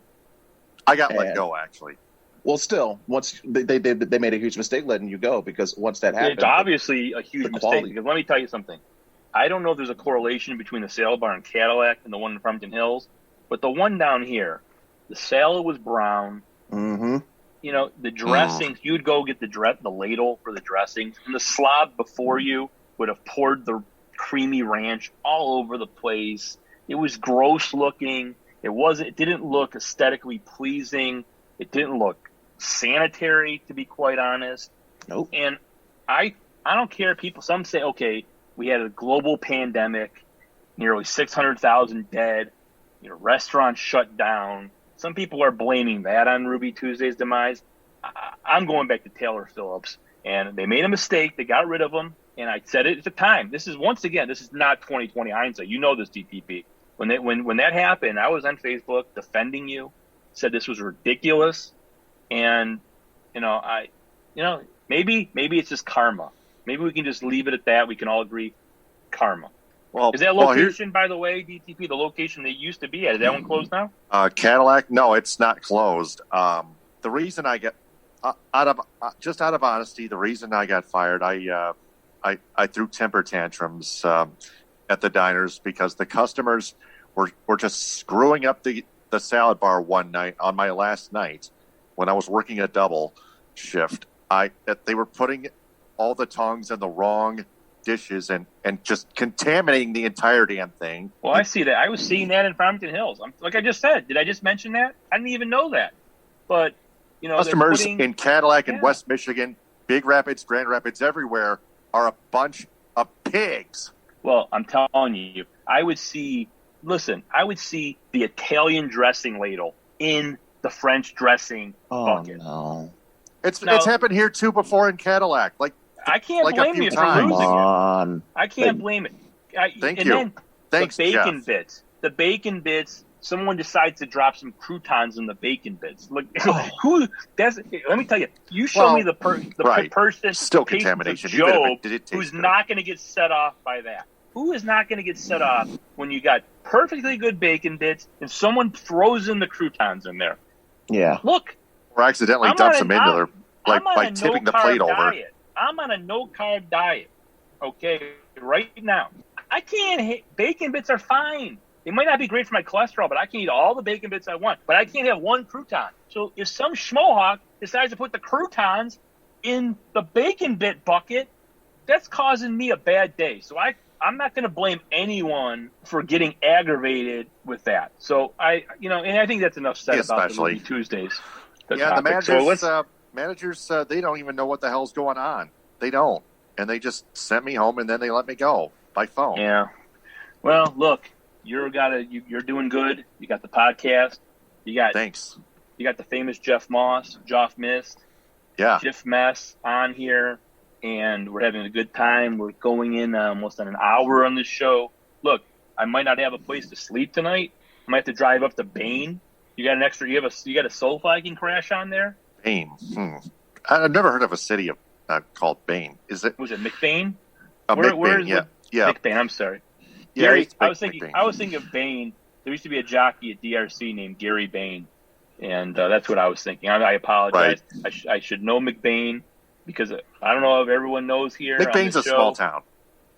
I got let go, actually. Well, still, once they made a huge mistake letting you go, because once that happened, it's obviously a huge mistake. Because let me tell you something. I don't know if there's a correlation between the salad bar in Cadillac and the one in Farmington Hills, but the one down here, the salad was brown. Mm-hmm. You know, the dressings, you'd go get the ladle for the dressings, and the slob before you would have poured the creamy ranch all over the place. It was gross looking. It didn't look aesthetically pleasing. It didn't look sanitary, to be quite honest. Nope. And I don't care. Some say, okay, we had a global pandemic, nearly 600,000 dead, restaurants shut down. Some people are blaming that on Ruby Tuesday's demise. I'm going back to Taylor Phillips, and they made a mistake. They got rid of him, and I said it at the time. This is not 2020 hindsight. You know this, DTP. When that happened, I was on Facebook defending you, said this was ridiculous, and maybe it's just karma. Maybe we can just leave it at that. We can all agree, karma. Well, is that location, by the way, DTP, the location they used to be at? Is that one closed now? Cadillac? No, it's not closed. The reason I get out of honesty, the reason I got fired, I threw temper tantrums at the diners because the customers were just screwing up the salad bar one night on my last night when I was working a double shift. They were putting all the tongs in the wrong dishes and just contaminating the entire damn thing. Well, I see that. I was seeing that in Farmington Hills. Like I just said, did I just mention that? I didn't even know that. But customers in Cadillac and West Michigan, Big Rapids, Grand Rapids, everywhere are a bunch of pigs. Well, I'm telling you, I would see the Italian dressing ladle in the French dressing bucket. No. It's happened here too before in Cadillac. I can't blame you for losing it. I can't blame it. Thank you. Thanks, the Jeff. bacon bits. Someone decides to drop some croutons in the bacon bits. Look, let me tell you. You show me the person, still contamination. Job, who's not going to get set off by that. Who is not going to get set off when you got perfectly good bacon bits and someone throws in the croutons in there? Yeah. Look. Or accidentally dumps them into there, by tipping the plate over. I'm on a no-carb diet, okay, right now. I can't bacon bits are fine. They might not be great for my cholesterol, but I can eat all the bacon bits I want. But I can't have one crouton. So if some schmohawk decides to put the croutons in the bacon bit bucket, that's causing me a bad day. So I'm not going to blame anyone for getting aggravated with that. So and I think that's enough said about the Ruby Tuesdays. The managers, they don't even know what the hell's going on. They don't. And they just sent me home, and then they let me go by phone. Yeah. Well, look, you're doing good. You got the podcast. Thanks. You got the famous Jeff Moss, Joff Mist. Yeah. Jeff Mess on here, and we're having a good time. We're going in almost an hour on this show. Look, I might not have a place to sleep tonight. I might have to drive up to Bain. You got a sofa I can crash on there? Bain. I've never heard of a city called Bain. Was it McBain? McBain, yeah. McBain, I'm sorry. Yeah, Gary, I was thinking of Bain. There used to be a jockey at DRC named Gary Bain, and that's what I was thinking. I apologize. Right. I should know McBain because I don't know if everyone knows here. McBain's a small town.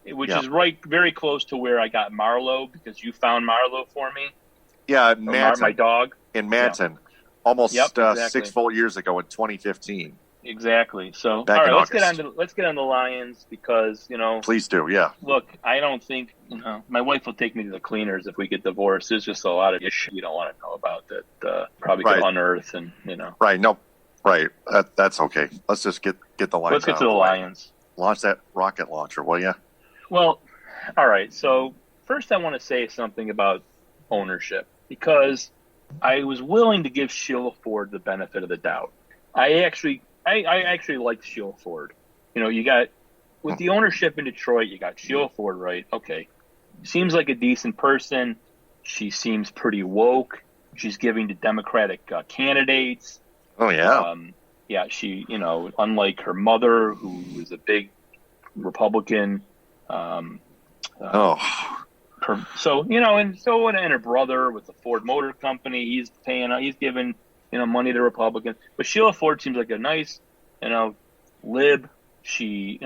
Which is very close to where I got Marlowe because you found Marlowe for me. Yeah, Manton. My dog. In Manton. Yeah. Almost exactly. 6 full years ago in 2015. Exactly. So, Back all right, in let's get on the Lions because, Please do, yeah. look, I don't think, my wife will take me to the cleaners if we get divorced. There's just a lot of issues you don't want to know about that probably could unearth and, Right, no, right. That's okay. Let's just get the Lions. Let's get to the Lions. Launch that rocket launcher, will you? Well, all right. So first I want to say something about ownership because I was willing to give Sheila Ford the benefit of the doubt. I actually liked Sheila Ford. You got with the ownership in Detroit, you got Sheila Ford, right? Okay. Seems like a decent person. She seems pretty woke. She's giving to Democratic candidates. Oh, yeah. Yeah, she, unlike her mother, who was a big Republican. And her brother with the Ford Motor Company, he's giving, money to Republicans. But Sheila Ford seems like a nice, lib. She,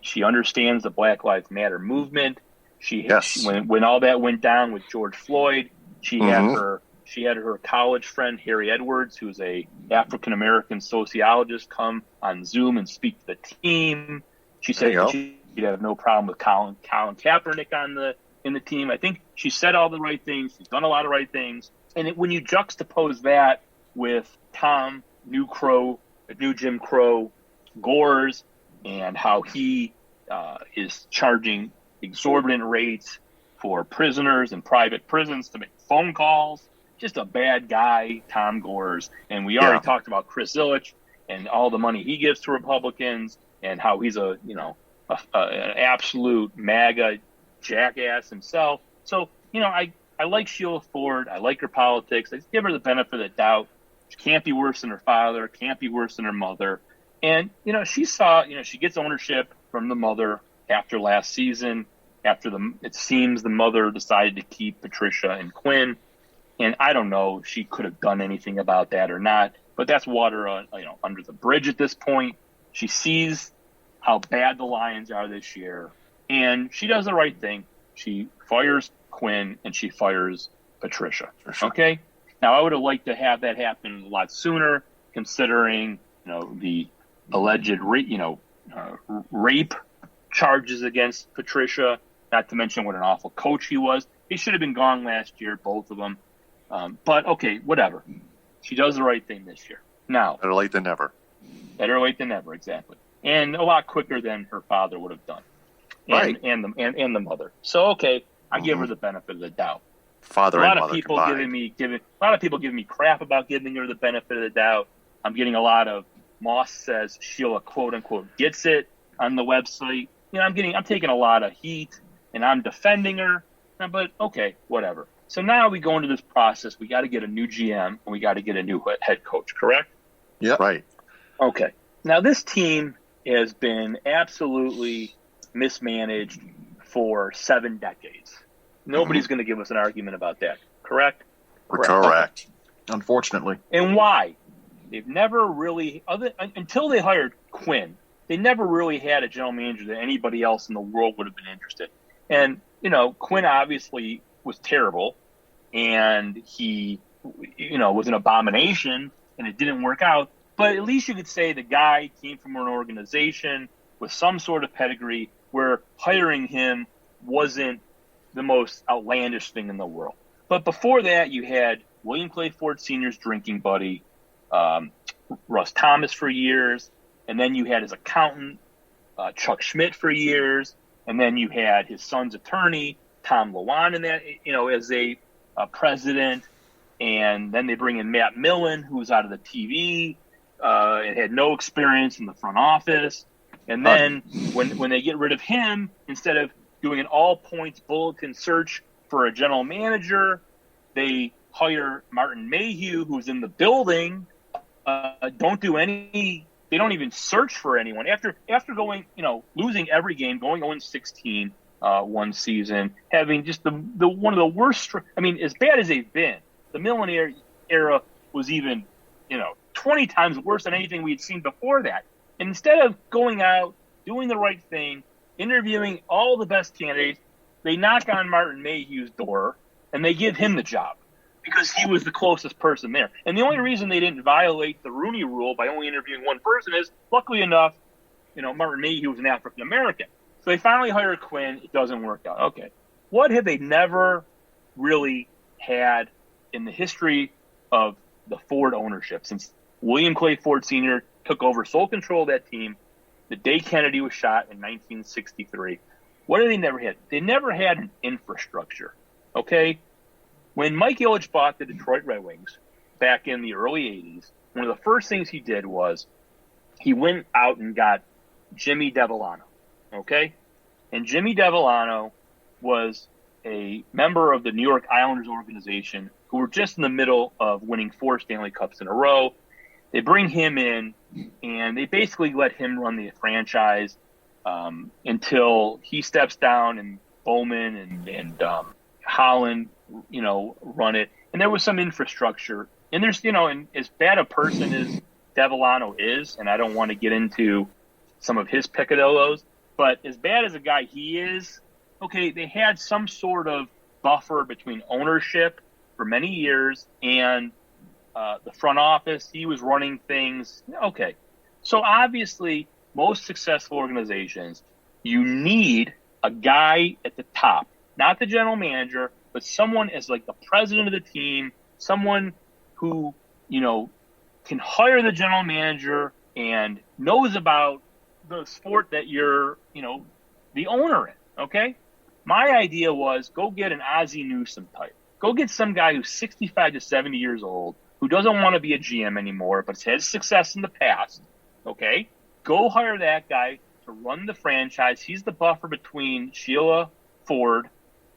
she understands the Black Lives Matter movement. When all that went down with George Floyd, she had her college friend Harry Edwards, who's a African American sociologist, come on Zoom and speak to the team. She said she'd have no problem with Colin Kaepernick in the team. I think she said all the right things. She's done a lot of right things. And when you juxtapose that with Tom New Jim Crow Gores and how he is charging exorbitant rates for prisoners in private prisons to make phone calls. Just a bad guy, Tom Gores. And we already talked about Chris Ilitch and all the money he gives to Republicans and how he's an absolute MAGA jackass himself. So, I like Sheila Ford. I like her politics. I give her the benefit of the doubt. She can't be worse than her father, can't be worse than her mother. And, she saw, she gets ownership from the mother after last season, it seems the mother decided to keep Patricia and Quinn. And I don't know if she could have done anything about that or not, but that's water, under the bridge at this point. She sees how bad the Lions are this year, and she does the right thing. She fires Quinn and she fires Patricia. Okay. Now I would have liked to have that happen a lot sooner, considering the alleged rape charges against Patricia. Not to mention what an awful coach he was. He should have been gone last year, both of them. But okay, whatever. She does the right thing this year. Now, better late than never. Better late than never, exactly, and a lot quicker than her father would have done, and the mother. So okay, I give her the benefit of the doubt. Father a lot and of mother people combined. a lot of people giving me crap about giving her the benefit of the doubt. I'm getting a lot of Moss says Sheila quote unquote gets it on the website. I'm taking a lot of heat and I'm defending her. But okay, whatever. So now we go into this process. We got to get a new GM and we got to get a new head coach, correct? Yeah. Right. Okay. Now this team has been absolutely mismanaged for 7 decades. Nobody's going to give us an argument about that, correct? Correct. Unfortunately. And why? They've never really, until they hired Quinn, they never really had a general manager that anybody else in the world would have been interested. And, Quinn obviously was terrible, and he, was an abomination, and it didn't work out. But at least you could say the guy came from an organization with some sort of pedigree where hiring him wasn't the most outlandish thing in the world. But before that, you had William Clay Ford Sr.'s drinking buddy, Russ Thomas for years, and then you had his accountant, Chuck Schmidt for years, and then you had his son's attorney, Tom Lewan, in that, as a president, and then they bring in Matt Millen, who was out of the TV and had no experience in the front office, and then when they get rid of him, instead of doing an all-points bulletin search for a general manager, they hire Martin Mayhew, who's in the building. They don't even search for anyone. After going, losing every game, going 0-16 one season, having just the one of the worst. As bad as they've been, the Millen era was even, 20 times worse than anything we had seen before that. And instead of going out, doing the right thing, interviewing all the best candidates, they knock on Martin Mayhew's door and they give him the job. because he was the closest person there. And the only reason they didn't violate the Rooney Rule by only interviewing one person is, luckily enough, Martin Mayhew was an African American. So they finally hire Quinn. It doesn't work out. Okay. What have they never really had in the history of the Ford ownership since William Clay Ford Sr. took over sole control of that team the day Kennedy was shot in 1963? What have they never had? They never had an infrastructure. Okay? When Mike Ilitch bought the Detroit Red Wings back in the early 80s, one of the first things he did was he went out and got Jimmy Devellano. Okay? And Jimmy Devellano was a member of the New York Islanders organization who were just in the middle of winning 4 Stanley Cups in a row. They bring him in, and they basically let him run the franchise until he steps down, and Bowman and Holland, run it. And there was some infrastructure. And there's, and as bad a person as Devellano is, and I don't want to get into some of his peccadillos, but as bad as a guy he is, okay, they had some sort of buffer between ownership for many years and the front office. He was running things. Okay. So obviously, most successful organizations, you need a guy at the top, not the general manager, but someone as like the president of the team, someone who, can hire the general manager and knows about the sport that you're, the owner in. Okay. My idea was go get an Ozzie Newsome type. Go get some guy who's 65 to 70 years old, who doesn't want to be a GM anymore, but has had success in the past. Okay. Go hire that guy to run the franchise. He's the buffer between Sheila Ford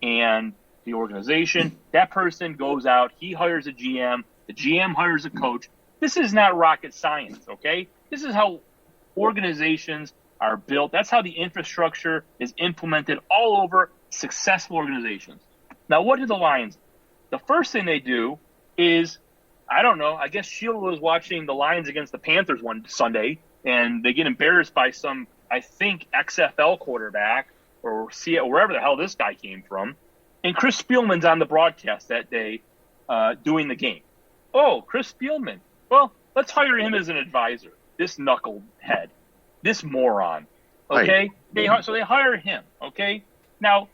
and the organization. That person goes out. He hires a GM. The GM hires a coach. This is not rocket science. Okay. This is how organizations are built. That's how the infrastructure is implemented all over successful organizations. Now, what do the Lions do? The first thing they do is, I don't know, I guess Sheila was watching the Lions against the Panthers one Sunday, and they get embarrassed by some, I think, XFL quarterback or wherever the hell this guy came from. And Chris Spielman's on the broadcast that day doing the game. Oh, Chris Spielman. Well, let's hire him as an advisor. This knucklehead. This moron, okay? Right. So they hire him, okay? Now,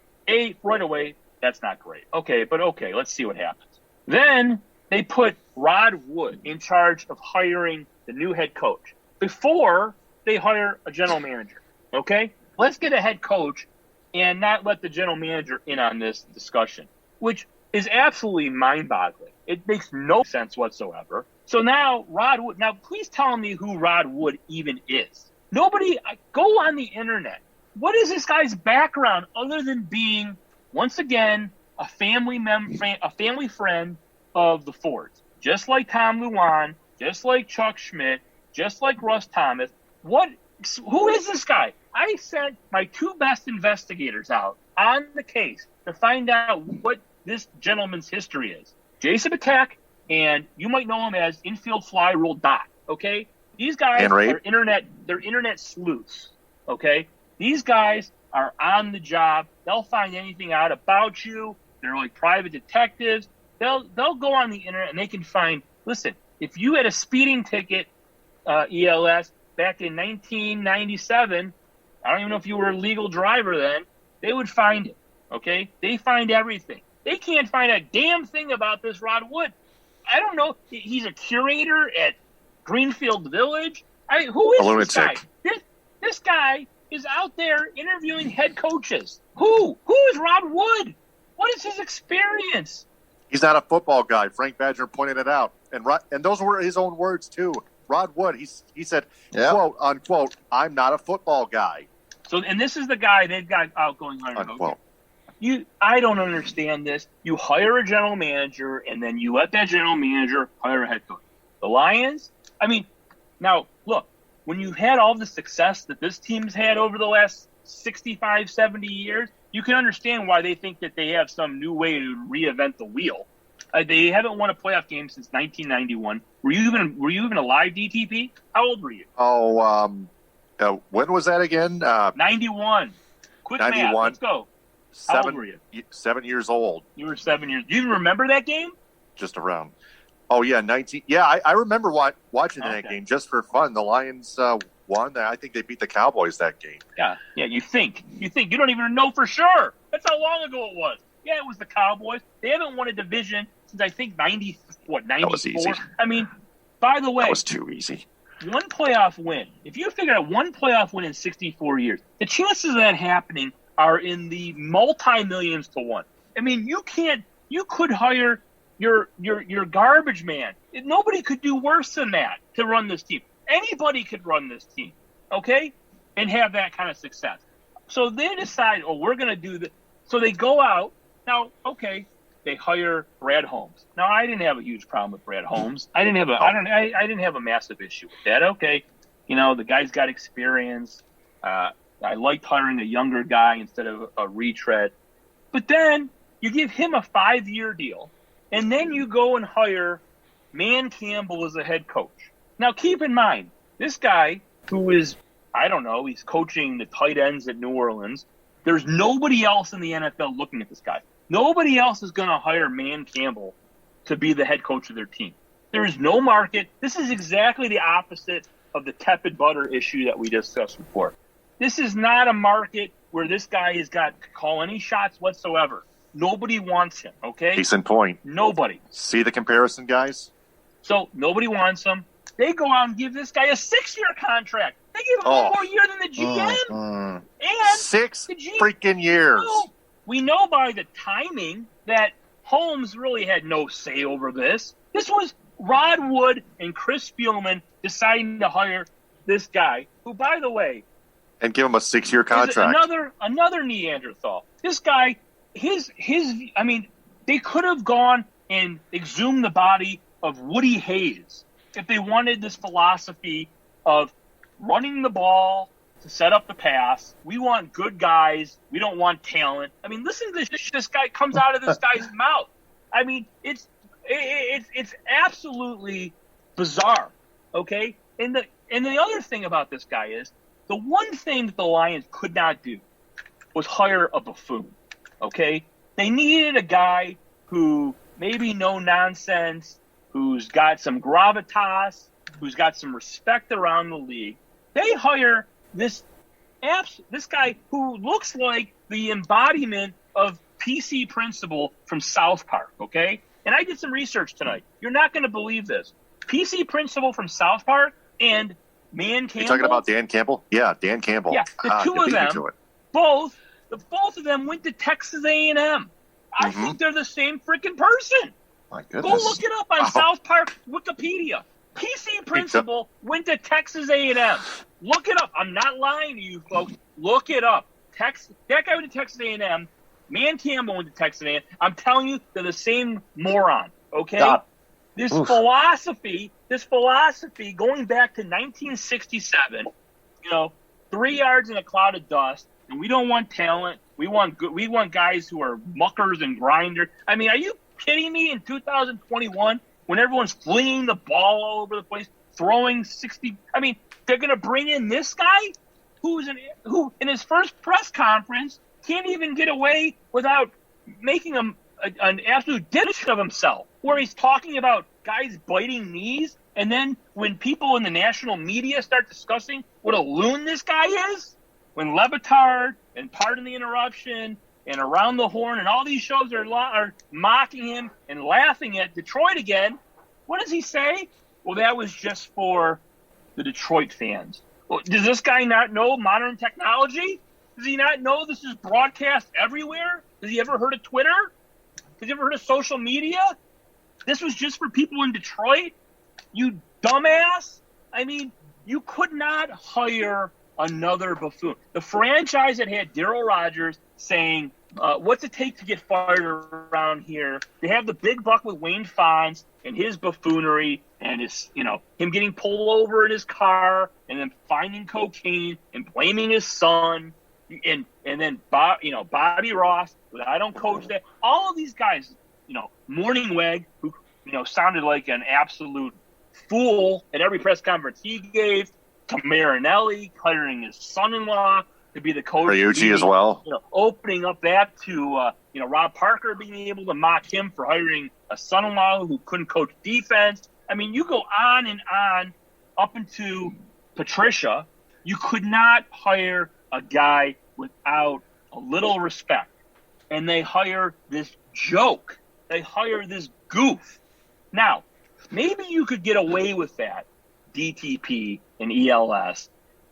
right away, that's not great. Okay, but okay, let's see what happens. Then they put Rod Wood in charge of hiring the new head coach before they hire a general manager, okay? Let's get a head coach and not let the general manager in on this discussion, which is absolutely mind-boggling. It makes no sense whatsoever. So now Rod Wood, please tell me who Rod Wood even is. Nobody, go on the internet. What is this guy's background other than being, once again, a family friend of the Fords? Just like Tom Luan, just like Chuck Schmidt, just like Russ Thomas. Who is this guy? I sent my 2 best investigators out on the case to find out what this gentleman's history is. Jason Patek, and you might know him as Infield Fly Rule Dot, okay? These guys are internet sleuths, okay? These guys are on the job. They'll find anything out about you. They're like private detectives. They'll go on the internet and they can find, listen, if you had a speeding ticket, ELS, back in 1997, I don't even know if you were a legal driver then, they would find it, okay? They find everything. They can't find a damn thing about this Rod Wood. I don't know. He's a curator at Greenfield Village. Who is this guy? This guy is out there interviewing head coaches. Who is Rod Wood? What is his experience? He's not a football guy. Frank Badger pointed it out. And those were his own words, too. Rod Wood, he said, quote, unquote, I'm not a football guy. So, and this is the guy they've got outgoing hiring. Unquote. I don't understand this. You hire a general manager, and then you let that general manager hire a head coach. The Lions, now, look, when you've had all the success that this team's had over the last 65, 70 years, you can understand why they think that they have some new way to reinvent the wheel. They haven't won a playoff game since 1991. Were you even alive, DTP? How old were you? When was that again? 91. Quick 91. math. Let's go. How old were you? 7 years old. You were 7 years. Do you even remember that game? just around. Oh, yeah, 19. Yeah, I remember watching that game just for fun. The Lions won. I think they beat the Cowboys that game. Yeah, you think. You don't even know for sure. That's how long ago it was. Yeah, it was the Cowboys. They haven't won a division since, I think, 94? That was easy. I mean, by the way. That was too easy. One playoff win. If you figure out one playoff win in 64 years, the chances of that happening are in the multi-millions to one. I mean, you could hire your garbage man. Nobody could do worse than that to run this team. Anybody could run this team, okay, and have that kind of success. So they decide, we're going to do this. So they go out. Now, okay, they hire Brad Holmes. Now, I didn't have a huge problem with Brad Holmes. I didn't have a massive issue with that. Okay, the guy's got experience. I liked hiring a younger guy instead of a retread. But then you give him a 5-year deal, and then you go and hire Dan Campbell as a head coach. Now, keep in mind, this guy who is, he's coaching the tight ends at New Orleans. There's nobody else in the NFL looking at this guy. Nobody else is going to hire Dan Campbell to be the head coach of their team. There is no market. This is exactly the opposite of the tepid butter issue that we discussed before. This is not a market where this guy has got to call any shots whatsoever. Nobody wants him, okay? Decent point. Nobody. See the comparison, guys? So nobody wants him. They go out and give this guy a 6-year contract. They give him one more year than the GM. And 6 freaking years. We know by the timing that Holmes really had no say over this. This was Rod Wood and Chris Spielman deciding to hire this guy, who, by the way, and give him a 6-year contract. Another Neanderthal. This guy, they could have gone and exhumed the body of Woody Hayes if they wanted this philosophy of running the ball to set up the pass. We want good guys. We don't want talent. I mean, listen to this guy comes out of this guy's mouth. I mean, it's absolutely bizarre. Okay, and the other thing about this guy is the one thing that the Lions could not do was hire a buffoon. Okay, they needed a guy who maybe no nonsense, who's got some gravitas, who's got some respect around the league. They hire this guy who looks like the embodiment of PC Principal from South Park, okay? And I did some research tonight. You're not going to believe this. PC Principal from South Park and Dan Campbell. You talking about Dan Campbell? Yeah, Dan Campbell. Yeah, the two of them, both of them went to Texas A&M. I think they're the same freaking person. My goodness. Go look it up on South Park Wikipedia. PC Principal went to Texas A&M. Look it up. I'm not lying to you, folks. Look it up. That guy went to Texas A&M. Dan Campbell went to Texas A&M. I'm telling you, they're the same moron. Okay. Stop. This philosophy, going back to 1967. 3 yards in a cloud of dust, and we don't want talent. We want guys who are muckers and grinders. I mean, are you kidding me? In 2021, when everyone's flinging the ball all over the place, throwing 60. I mean, they're going to bring in this guy who in his first press conference can't even get away without making an absolute dipshit of himself, where he's talking about guys biting knees, and then when people in the national media start discussing what a loon this guy is, when Levitard and Pardon the Interruption and Around the Horn and all these shows are mocking him and laughing at Detroit again, what does he say? Well, that was just for the Detroit fans. Well, does this guy not know modern technology? Does he not know this is broadcast everywhere? Has he ever heard of Twitter? Has he ever heard of social media? This was just for people in Detroit? You dumbass! I mean, you could not hire another buffoon. The franchise that had Darryl Rogers saying, what's it take to get fired around here? They have the big buck with Wayne Fonz and his buffoonery and his, him getting pulled over in his car and then finding cocaine and blaming his son and then Bobby Ross, I don't coach that. All of these guys, Morningweg, who sounded like an absolute fool at every press conference he gave, to Marinelli hiring his son-in-law. to be the coach. Ryuji as well. Opening up that to Rob Parker being able to mock him for hiring a son-in-law who couldn't coach defense. I mean, you go on and on up into Patricia. You could not hire a guy without a little respect. And they hire this joke. They hire this goof. Now, maybe you could get away with that, DTP and ELS,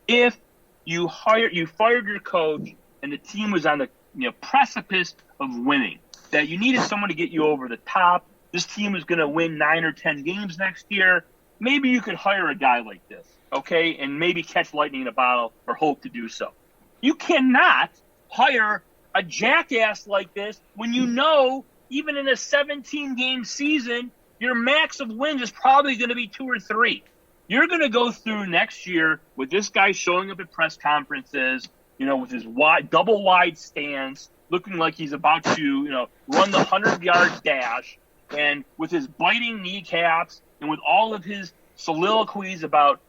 if you fired your coach and the team was on the precipice of winning, that you needed someone to get you over the top. This team was going to win 9 or 10 games next year. Maybe you could hire a guy like this, okay, and maybe catch lightning in a bottle or hope to do so. You cannot hire a jackass like this when you know even in a 17-game season, your max of wins is probably going to be 2 or 3. You're going to go through next year with this guy showing up at press conferences, with his double wide stance, looking like he's about to, run the 100-yard dash, and with his biting kneecaps and with all of his soliloquies about,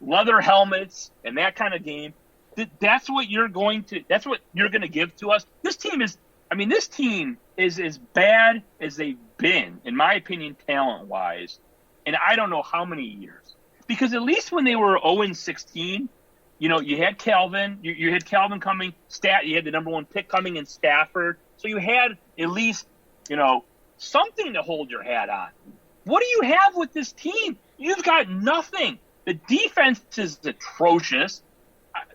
leather helmets and that kind of game. That's what you're going to give to us. This team is as bad as they've been, in my opinion, talent-wise, and I don't know how many years. Because at least when they were 0-16, you had Calvin. You had Calvin coming. You had the number 1 pick coming in Stafford. So you had at least, something to hold your hat on. What do you have with this team? You've got nothing. The defense is atrocious.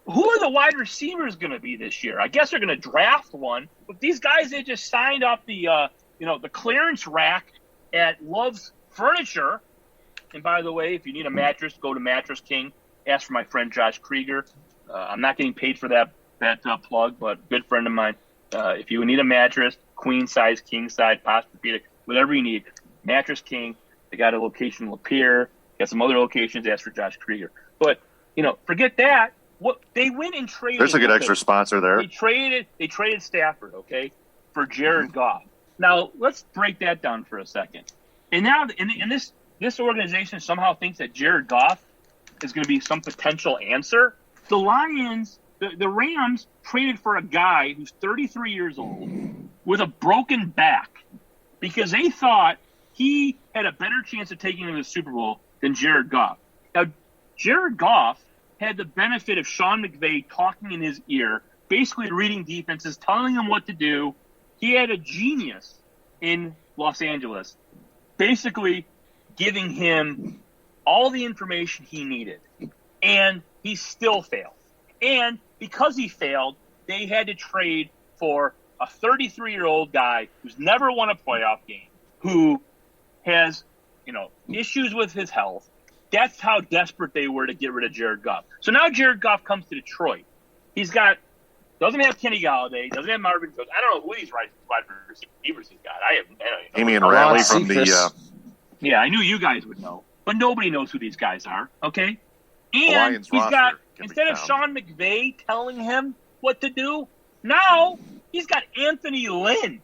Who are the wide receivers going to be this year? I guess they're going to draft one. But these guys, they just signed up the clearance rack at Love's Furniture. And by the way, if you need a mattress, go to Mattress King. Ask for my friend Josh Krieger. I'm not getting paid for that plug, but good friend of mine. If you need a mattress, queen size, king size, Posturepedic, whatever you need, Mattress King. They got a location in Lapeer. Got some other locations. Ask for Josh Krieger. But forget that. What they went and traded. There's a good extra sponsor there. They traded Stafford, okay, for Jared Goff. Now let's break that down for a second. And now, and this organization somehow thinks that Jared Goff is going to be some potential answer. The Lions, the Rams traded for a guy who's 33 years old with a broken back because they thought he had a better chance of taking them to the Super Bowl than Jared Goff. Now, Jared Goff had the benefit of Sean McVay talking in his ear, basically reading defenses, telling him what to do. He had a genius in Los Angeles, basically giving him all the information he needed. And he still failed. And because he failed, they had to trade for a 33-year-old guy who's never won a playoff game, who has, issues with his health. That's how desperate they were to get rid of Jared Goff. So now Jared Goff comes to Detroit. Doesn't have Kenny Galladay, doesn't have Marvin Jones. I don't know who these wide receivers he's got. I don't know. Amy and Raleigh from the. Yeah, I knew you guys would know, but nobody knows who these guys are. Okay, and Lions he's got, instead of found. Sean McVay telling him what to do, now he's got Anthony Lynn.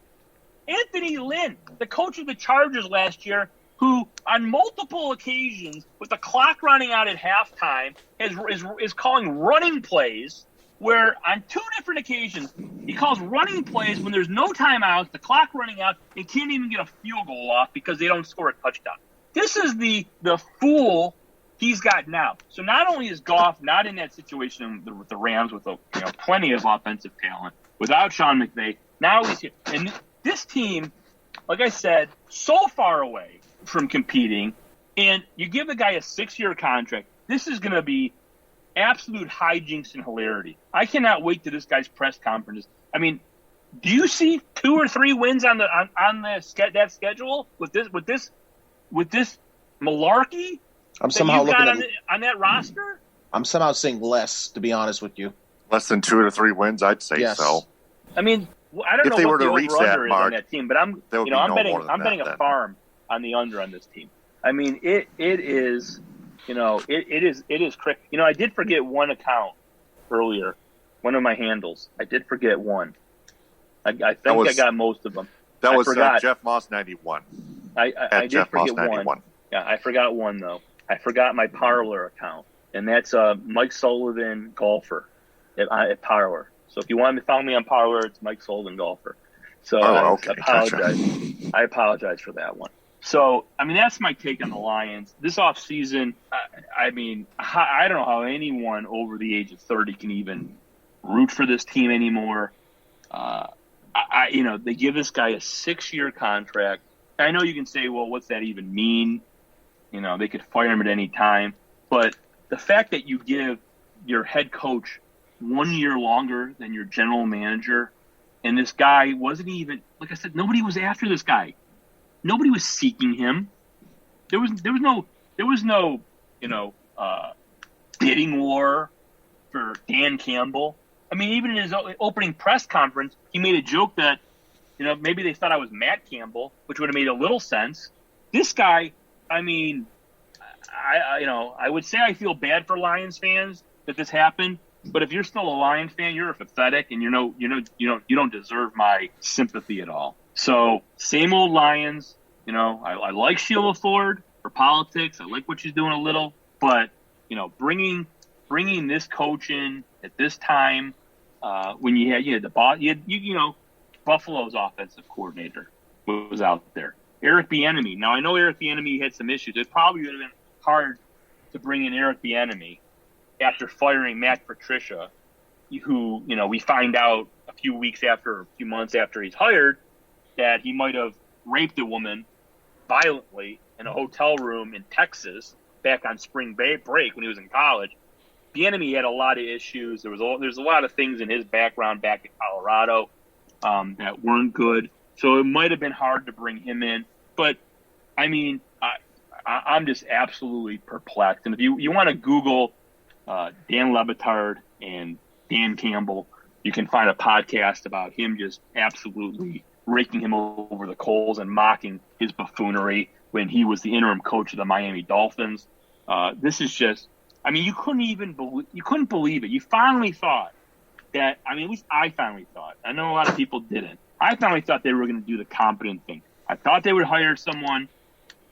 Anthony Lynn, the coach of the Chargers last year, who on multiple occasions, with the clock running out at halftime, is calling running plays, where on 2 different occasions, he calls running plays when there's no timeouts, the clock running out, and can't even get a field goal off because they don't score a touchdown. This is the fool he's got now. So not only is Goff not in that situation with the Rams with plenty of offensive talent, without Sean McVay, now he's here. And this team, like I said, so far away from competing, and you give the guy a 6-year contract, this is going to be absolute hijinks and hilarity. I cannot wait to this guy's press conferences. I mean, do you see 2 or 3 wins on that schedule with this malarkey? I'm somehow looking at on that roster. I'm somehow seeing less, to be honest with you. Less than 2 or 3 wins, I'd say so. I mean, I don't if know they what were the to reach over-under that is mark, on that team, but I'm betting a farm on the under on this team. I mean, it is. It is crazy. I did forget one account earlier, one of my handles. I did forget one. I think I got most of them. That was Jeff Moss 91. I did forget one. Yeah, I forgot one though. I forgot my Parler account, and that's Mike Sullivan Golfer. at Parlor. So if you want to follow me on Parlor, it's Mike Sullivan Golfer. So okay. I apologize. Gotcha. I apologize for that one. So, I mean, that's my take on the Lions. This offseason, I mean, I don't know how anyone over the age of 30 can even root for this team anymore. They give this guy a 6-year contract. I know you can say, well, what's that even mean? You know, they could fire him at any time. But the fact that you give your head coach 1 year longer than your general manager, and this guy wasn't even, like I said, nobody was after this guy. Nobody was seeking him. There was no bidding war for Dan Campbell. I mean, even in his opening press conference, he made a joke that, maybe they thought I was Matt Campbell, which would have made a little sense. This guy, I mean, I would say I feel bad for Lions fans that this happened. But if you're still a Lions fan, you're pathetic, and you don't deserve my sympathy at all. So same old Lions. I like Sheila Ford for politics. I like what she's doing a little, but bringing this coach in at this time when you had Buffalo's offensive coordinator was out there. Eric Bieniemy. Now I know Eric Bieniemy had some issues. It probably would have been hard to bring in Eric Bieniemy after firing Matt Patricia, who we find out a few months after he's hired that he might have raped a woman violently in a hotel room in Texas back on spring break when he was in college. Bieniemy had a lot of issues. There's a lot of things in his background back in Colorado that weren't good. So it might have been hard to bring him in. But, I mean, I'm just absolutely perplexed. And if you want to Google Dan Le Batard and Dan Campbell, you can find a podcast about him just absolutely raking him over the coals and mocking his buffoonery when he was the interim coach of the Miami Dolphins. This is just, I mean, you couldn't believe it. You finally thought that, I mean, at least I finally thought. I know a lot of people didn't. I finally thought they were going to do the competent thing. I thought they would hire someone,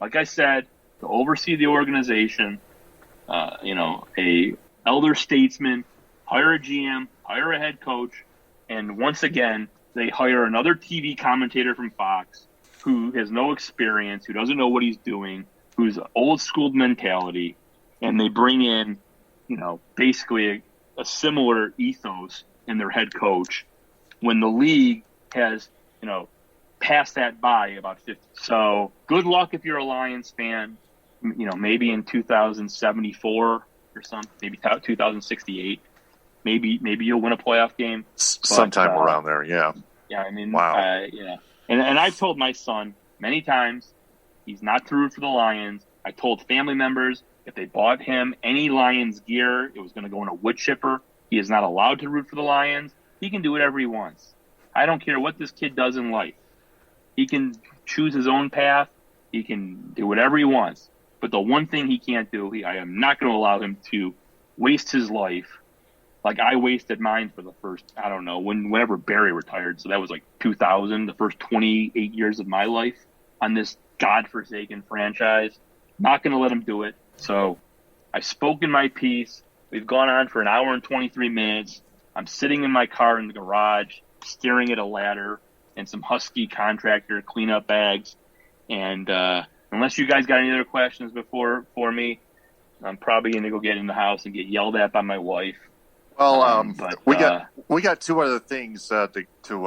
like I said, to oversee the organization, a elder statesman, hire a GM, hire a head coach, and once again, they hire another TV commentator from Fox who has no experience, who doesn't know what he's doing, who's old school mentality, and they bring in, basically a similar ethos in their head coach when the league has, passed that by about 50. So good luck if you're a Lions fan, maybe in 2074 or something, maybe 2068. Maybe you'll win a playoff game. Sometime around there, yeah. Yeah, I mean, wow. Yeah. And I've told my son many times he's not to root for the Lions. I told family members if they bought him any Lions gear, it was going to go in a wood chipper. He is not allowed to root for the Lions. He can do whatever he wants. I don't care what this kid does in life. He can choose his own path. He can do whatever he wants. But the one thing he can't do, I am not going to allow him to waste his life like I wasted mine for the first, I don't know, whenever Barry retired. So that was like 2000, the first 28 years of my life on this godforsaken franchise. Not going to let him do it. So I've spoken my piece. We've gone on for an hour and 23 minutes. I'm sitting in my car in the garage, staring at a ladder and some Husky contractor cleanup bags. And unless you guys got any other questions for me, I'm probably going to go get in the house and get yelled at by my wife. Well, we got two other things to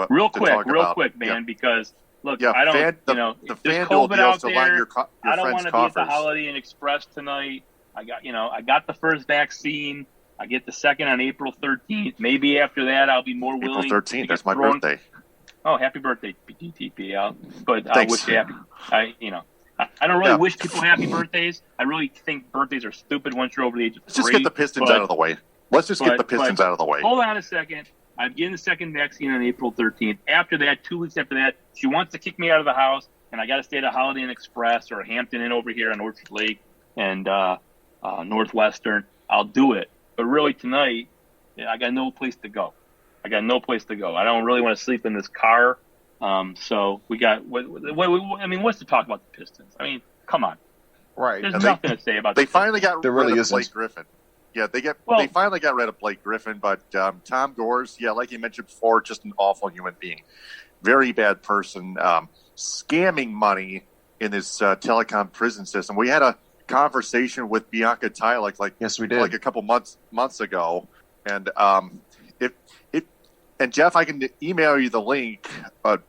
real talk about. quick, man. Yeah. Because look, yeah, I don't, the FanDuel deals to line your I don't want to be at the coffers. Holiday Inn Express tonight. I got the first vaccine. I get the second on April 13th. Maybe after that, I'll be more willing. April 13th. That's my birthday. Oh, happy birthday, DTP! But I wish you happy. I don't really wish people happy birthdays. I really think birthdays are stupid once you're over the age of 3. Let's just get the Pistons out of the way. Let's just get the Pistons out of the way. Hold on a second. I'm getting the second vaccine on April 13th. After that, 2 weeks after that, she wants to kick me out of the house, and I got to stay at a Holiday Inn Express or a Hampton Inn over here on Orchard Lake and Northwestern. I'll do it. But really tonight, I got no place to go. I don't really want to sleep in this car. So we got what's to talk about the Pistons? I mean, come on. Right. There's nothing to say about They finally got rid of isn't. Blake Griffin. Yeah, they finally got rid of Blake Griffin, but Tom Gores, like you mentioned before, just an awful human being. Very bad person, scamming money in this telecom prison system. We had a conversation with Bianca Tylek, yes, we did, like a couple months ago, and and Jeff, I can email you the link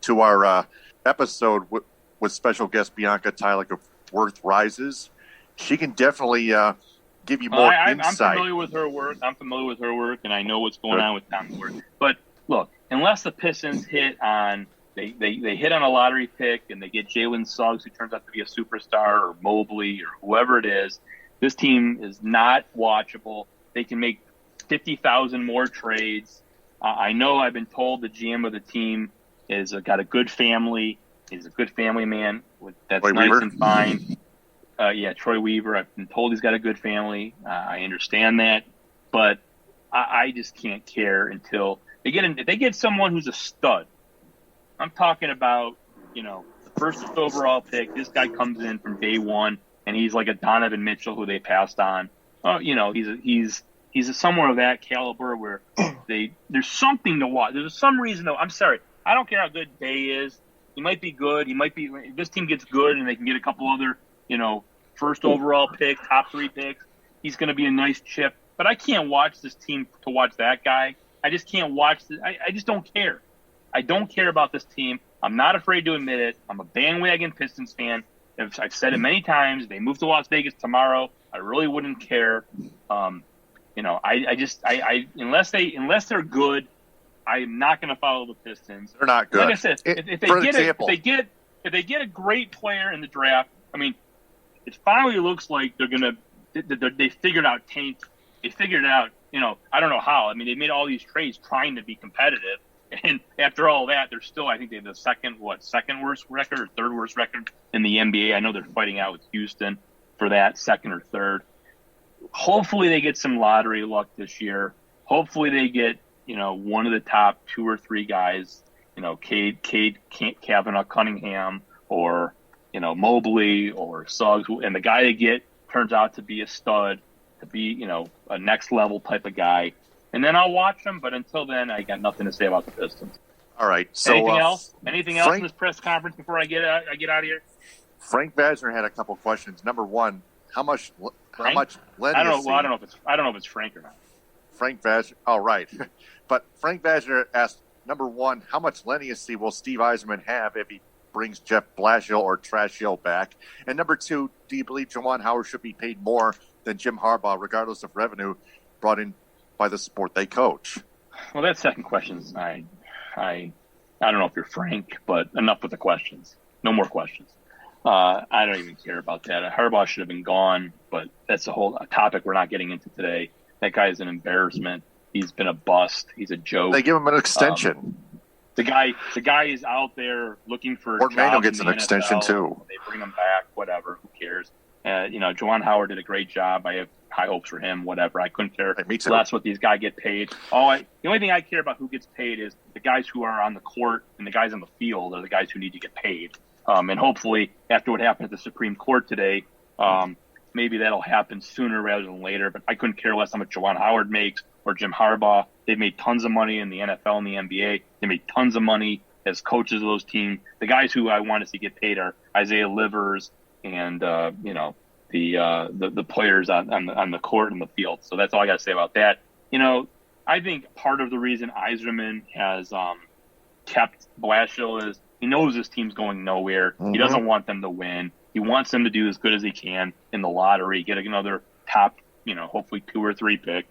to our episode with special guest Bianca Tylek of Worth Rises. She can definitely give you more insight. I'm familiar with her work. And I know what's going on with Tom Gores. But look, unless the Pistons hit on they hit on a lottery pick and they get Jalen Suggs, who turns out to be a superstar, or Mobley, or whoever it is, this team is not watchable. They can make 50,000 more trades. I know I've been told the GM of the team is got a good family. He's a good family man. That's Troy nice Weaver. And fine. Troy Weaver. I've been told he's got a good family. I understand that, but I just can't care until if they get someone who's a stud. I'm talking about, the first overall pick. This guy comes in from day one, and he's like a Donovan Mitchell who they passed on. He's someone of that caliber where there's something to watch. There's some reason though. I'm sorry. I don't care how good Bay is. He might be good. If this team gets good and they can get a couple other, first overall pick, top 3 picks, he's going to be a nice chip. But I can't watch this team to watch that guy. I just can't watch this. I just don't care. I don't care about this team. I'm not afraid to admit it. I'm a bandwagon Pistons fan. I've said it many times. They move to Las Vegas tomorrow. I really wouldn't care. Unless they're good, I'm not going to follow the Pistons. They're not good. Like I said, if they get a great player in the draft, it finally looks like they figured out tank. They figured it out. I don't know how. They made all these trades trying to be competitive, and after all that, they're still. I think they have the second worst record or third worst record in the NBA. I know they're fighting out with Houston for that second or third. Hopefully they get some lottery luck this year. Hopefully they get, one of the top 2 or 3 guys, Cade Kavanaugh Cunningham, or, Mobley or Suggs. And the guy they get turns out to be a stud, to be, a next level type of guy. And then I'll watch them. But until then, I got nothing to say about the Pistons. All right. So anything else? Anything else in this press conference before I get out of here? Frank Vazner had a couple questions. Number one, how much leniency? I don't know if it's Frank or not. Frank Vazner. Oh, right. But Frank Vazner asked, number one, how much leniency will Steve Yzerman have if he brings Jeff Blashill or Trashill back? And number two, do you believe Juwan Howard should be paid more than Jim Harbaugh, regardless of revenue brought in by the sport they coach? Well, that second question, I don't know if you're Frank, but enough with the questions. No more questions. I don't even care about that. Harbaugh should have been gone, but that's a whole topic we're not getting into today. That guy is an embarrassment. He's been a bust. He's a joke. They give him an extension. The guy is out there looking for jobs. Orlando gets an NFL. extension too. They bring him back. Whatever. Who cares? Juwan Howard did a great job. I have high hopes for him. Whatever. I couldn't care less what these guys get paid. The only thing I care about who gets paid is the guys who are on the court and the guys on the field are the guys who need to get paid. And hopefully, after what happened at the Supreme Court today, maybe that'll happen sooner rather than later. But I couldn't care less how much Juwan Howard makes or Jim Harbaugh. They've made tons of money in the NFL and the NBA. They made tons of money as coaches of those teams. The guys who I want to see get paid are Isaiah Livers and the players on the court and the field. So that's all I got to say about that. I think part of the reason Yzerman has kept Blashill is he knows this team's going nowhere. Mm-hmm. He doesn't want them to win. He wants them to do as good as he can in the lottery, get another top, hopefully 2 or 3 pick.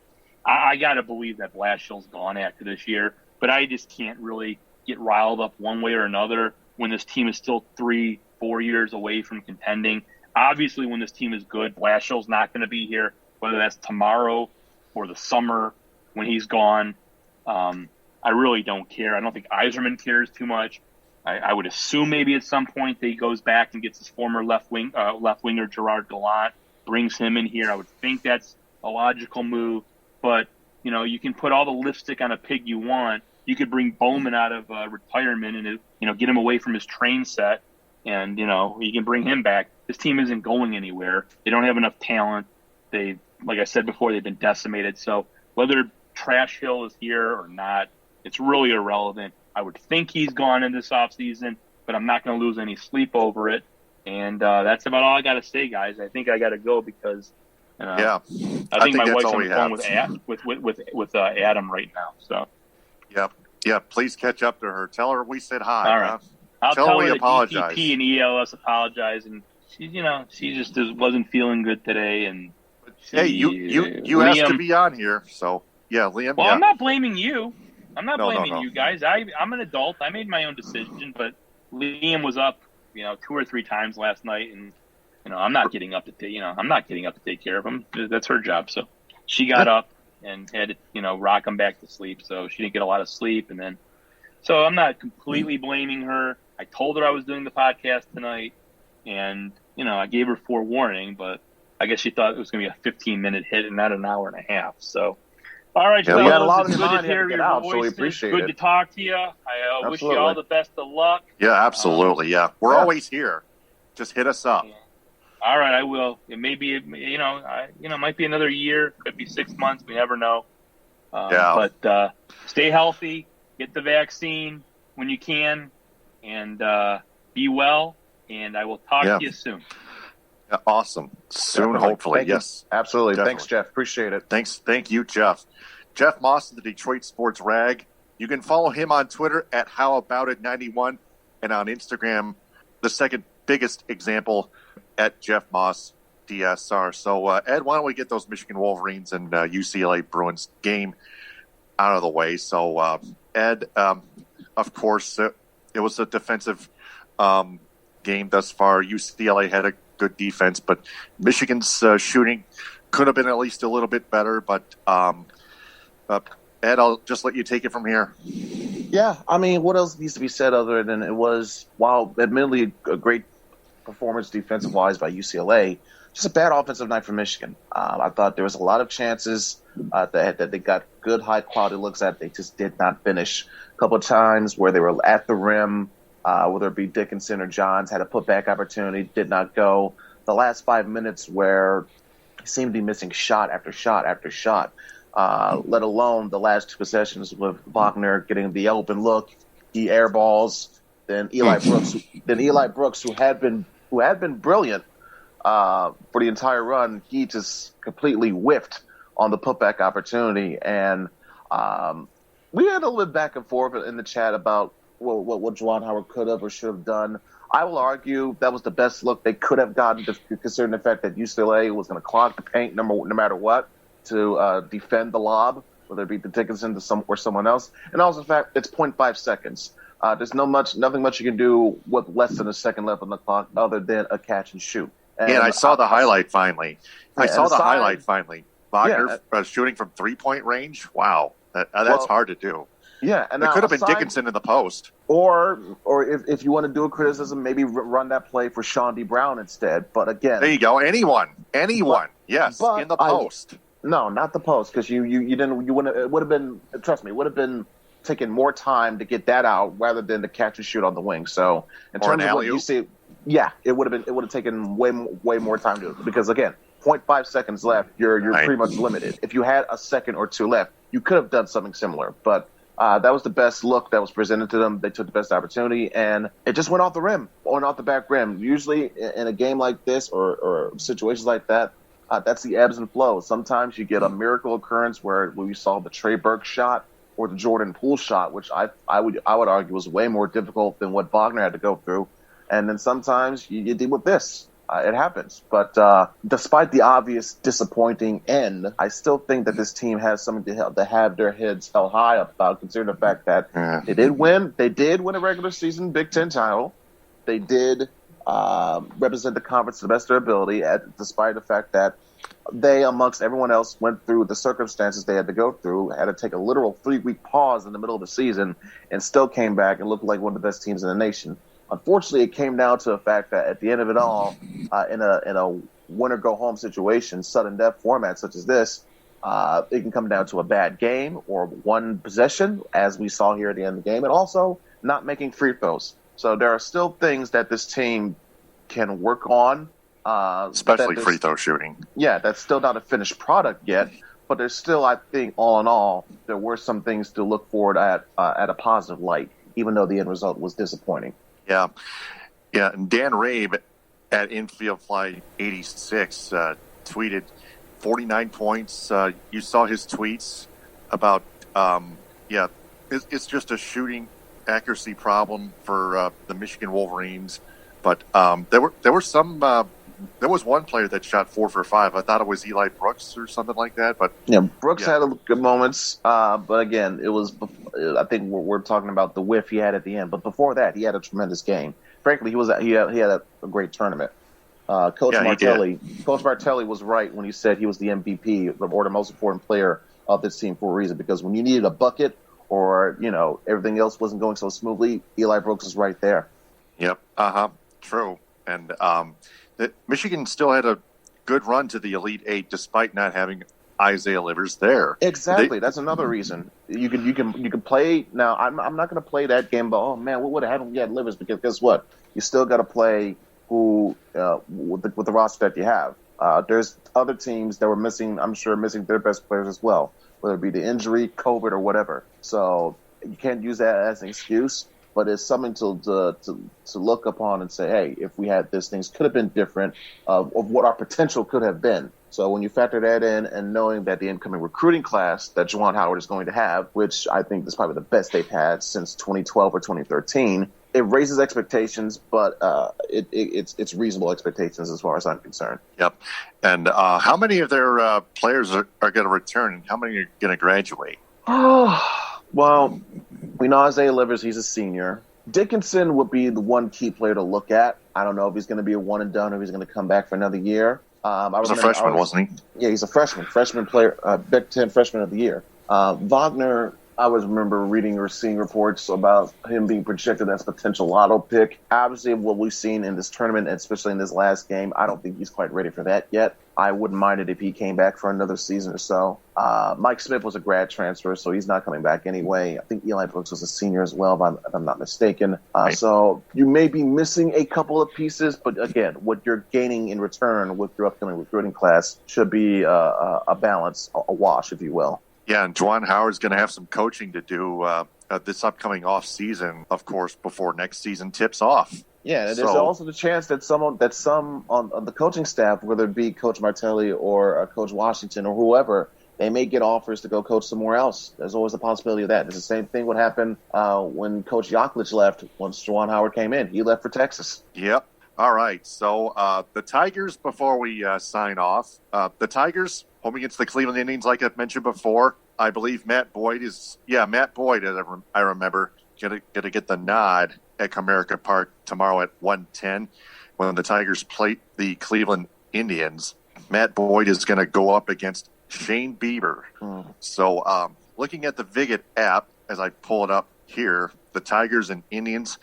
I got to believe that Blashill's gone after this year, but I just can't really get riled up one way or another when this team is still 3-4 years away from contending. Obviously, when this team is good, Blashill's not going to be here, whether that's tomorrow or the summer when he's gone. I really don't care. I don't think Yzerman cares too much. I would assume maybe at some point that he goes back and gets his former left winger Gerard Gallant, brings him in here. I would think that's a logical move. But, you can put all the lipstick on a pig you want. You could bring Bowman out of retirement and, get him away from his train set. And, you can bring him back. This team isn't going anywhere. They don't have enough talent. They've like I said before, they've been decimated. So whether Trash Hill is here or not, it's really irrelevant. I would think he's gone in this offseason, but I'm not going to lose any sleep over it. And that's about all I got to say, guys. I think I got to go because I think my wife's on the phone with Adam right now. So yeah. Please catch up to her. Tell her we said hi. All right. I'll tell her we that apologize. DTP and ELS apologize, and she just wasn't feeling good today. And you asked to be on here, so yeah, Liam. Well, I'm not blaming you. I'm not blaming you guys. I'm an adult. I made my own decision, but Liam was up, 2 or 3 times last night, and I'm not getting up to take care of him. That's her job. So she got up and had to, rock him back to sleep. So she didn't get a lot of sleep, and then so I'm not completely blaming her. I told her I was doing the podcast tonight, and I gave her forewarning, but I guess she thought it was going to be a 15-minute hit and not an hour and a half. So. All right, fellas, you had a lot it's of good to hear your voices. So we appreciate good to talk to you. I wish you all the best of luck. Yeah, absolutely. We're always here. Just hit us up. Yeah. All right, I will. It may be, might be another year. Could be 6 months. We never know. But stay healthy. Get the vaccine when you can, and be well. And I will talk to you soon. Yeah, awesome. Soon, hopefully. Yes. Absolutely. Definitely. Thanks, Jeff. Appreciate it. Thank you, Jeff. Jeff Moss of the Detroit Sports Rag. You can follow him on Twitter at HowAboutIt91 and on Instagram, the second biggest example at Jeff Moss DSR. So, Ed, why don't we get those Michigan Wolverines and UCLA Bruins game out of the way? So, Ed, of course, it was a defensive game thus far. UCLA had a good defense, but Michigan's shooting could have been at least a little bit better. But Ed, I'll just let you take it from here. Yeah, I mean, what else needs to be said other than it was, while admittedly a great performance defensive-wise by UCLA, just a bad offensive night for Michigan. I thought there was a lot of chances that they got good, high-quality looks at. They just did not finish. A couple of times where they were at the rim, whether it be Dickinson or Johns, had a putback opportunity, did not go. The last 5 minutes where he seemed to be missing shot after shot after shot, let alone the last 2 possessions with Wagner getting the open look, he airballs. Then Eli Brooks, who had been brilliant for the entire run, he just completely whiffed on the putback opportunity. And we had a little bit back and forth in the chat about what Juwan Howard could have or should have done. I will argue that was the best look they could have gotten, considering the fact that UCLA was going to clog the paint no matter what to defend the lob, whether it be the Dickinson or someone else. And also the fact it's 0.5 seconds. There's nothing much you can do with less than a second left on the clock other than a catch and shoot. And I saw the highlight finally. Wagner shooting from 3-point range. Wow, that's hard to do. Yeah, and it could have been Dickinson in the post. Or if you want to do a criticism, maybe run that play for Sean D. Brown instead. But again, there you go. Anyone, yes, in the post. No, not the post, because you didn't. You wouldn't. It would have been. Trust me, it would have been taking more time to get that out rather than the catch and shoot on the wing. So in terms of what you see, it would have taken way more time to do it, because again, 0.5 seconds left. You're pretty much limited. If you had a second or two left, you could have done something similar, but. That was the best look that was presented to them. They took the best opportunity, and it just went off the rim, went off the back rim. Usually in a game like this or situations like that, that's the ebbs and flows. Sometimes you get a miracle occurrence where we saw the Trey Burke shot or the Jordan Poole shot, which I would argue was way more difficult than what Wagner had to go through. And then sometimes you deal with this. It happens. But despite the obvious disappointing end, I still think that this team has something to have their heads held high about, considering the fact that they did win. They did win a regular season Big Ten title. They did represent the conference to the best of their ability, despite the fact that they, amongst everyone else, went through the circumstances they had to go through, had to take a literal 3-week pause in the middle of the season, and still came back and looked like one of the best teams in the nation. Unfortunately, it came down to the fact that at the end of it all, in a win-or-go-home situation, sudden death format such as this, it can come down to a bad game or one possession, as we saw here at the end of the game, and also not making free throws. So there are still things that this team can work on Especially free throw shooting. Yeah, that's still not a finished product yet, but there's still, I think, all in all, there were some things to look forward at a positive light, even though the end result was disappointing. Yeah. Yeah, and Dan Rabe at Infield Fly 86 tweeted 49 points. You saw his tweets about, it's just a shooting accuracy problem for the Michigan Wolverines. But there was one player that shot 4 for 5. I thought it was Eli Brooks or something like that. But Brooks had good moments. But again, it was. I think we're talking about the whiff he had at the end. But before that, he had a tremendous game. Frankly, he had a great tournament. Coach Martelli was right when he said he was the MVP or the most important player of this team for a reason. Because when you needed a bucket or everything else wasn't going so smoothly, Eli Brooks was right there. Yep. True. And Michigan still had a good run to the Elite Eight despite not having Isaiah Livers there. Exactly. That's another reason. You can play now. I'm not going to play that game, but what would have happened if you had Livers? Because guess what? You still got to play with the roster that you have. There's other teams that were missing. I'm sure missing their best players as well, whether it be the injury, COVID, or whatever. So you can't use that as an excuse. But it's something to look upon and say, hey, if we had this, things could have been different of what our potential could have been. So when you factor that in and knowing that the incoming recruiting class that Juwan Howard is going to have, which I think is probably the best they've had since 2012 or 2013, it raises expectations, but it's reasonable expectations as far as I'm concerned. Yep. And how many of their players are going to return and how many are going to graduate? Well, we know Isaiah Livers, he's a senior. Dickinson would be the one key player to look at. I don't know if he's going to be a one and done or if he's going to come back for another year. He was a freshman, wasn't he? Yeah, he's a freshman player, Big Ten freshman of the year. Wagner, I always remember reading or seeing reports about him being projected as a potential lotto pick. Obviously, what we've seen in this tournament, especially in this last game, I don't think he's quite ready for that yet. I wouldn't mind it if he came back for another season or so. Mike Smith was a grad transfer, so he's not coming back anyway. I think Eli Brooks was a senior as well, if I'm not mistaken. So you may be missing a couple of pieces, but again, what you're gaining in return with your upcoming recruiting class should be a balance, a wash, if you will. Yeah, and Juwan Howard's going to have some coaching to do this upcoming off season, of course, before next season tips off. Yeah, and there's also the chance that some on the coaching staff, whether it be Coach Martelli or Coach Washington or whoever, they may get offers to go coach somewhere else. There's always a possibility of that. It's the same thing what happened when Coach Yaklich left once Juwan Howard came in. He left for Texas. Yep. All right. So the Tigers, before we sign off, the Tigers home against the Cleveland Indians, like I mentioned before. I believe Matt Boyd, as I remember, going to get the nod at Comerica Park tomorrow at 1:10 when the Tigers play the Cleveland Indians. Matt Boyd is going to go up against Shane Bieber. So looking at the Viget app, as I pull it up here, the Tigers and Indians.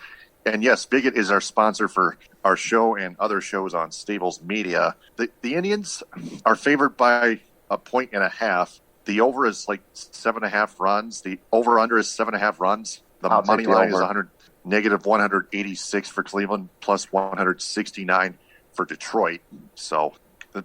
And yes, Viget is our sponsor for our show and other shows on Stables Media. The Indians are favored by 1.5. The over is like 7.5 runs. The over-under is 7.5 runs. The money line is negative 186 for Cleveland, plus 169 for Detroit. So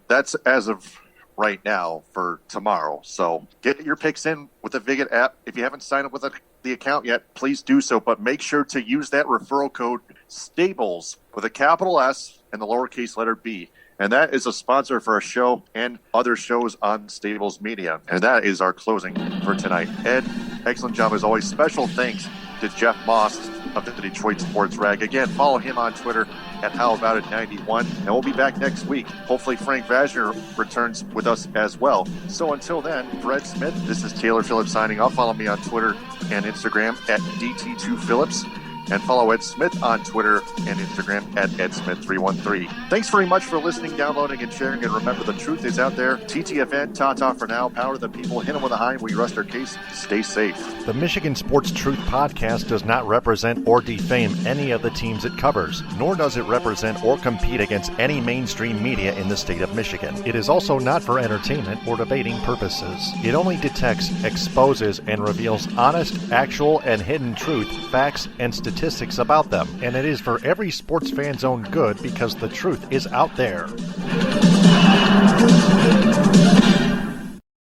that's as of right now for tomorrow. So get your picks in with the Viget app. If you haven't signed up with the account yet, please do so. But make sure to use that referral code STABLES with a capital S and the lowercase letter B. And that is a sponsor for our show and other shows on Stables Media. And that is our closing for tonight. Ed, excellent job as always. Special thanks to Jeff Moss of the Detroit Sports Rag. Again, follow him on Twitter at HowAboutIt91. And we'll be back next week. Hopefully Frank Vazner returns with us as well. So until then, for Ed Smith, this is Taylor Phillips signing off. Follow me on Twitter and Instagram at DT2Phillips. And follow Ed Smith on Twitter and Instagram at EdSmith313. Thanks very much for listening, downloading, and sharing. And remember, the truth is out there. TTFN, ta-ta for now. Power the people. Hit them with a high. We rest our case. Stay safe. The Michigan Sports Truth podcast does not represent or defame any of the teams it covers, nor does it represent or compete against any mainstream media in the state of Michigan. It is also not for entertainment or debating purposes. It only detects, exposes, and reveals honest, actual, and hidden truth, facts, and statistics statistics about them, and it is for every sports fan's own good because the truth is out there.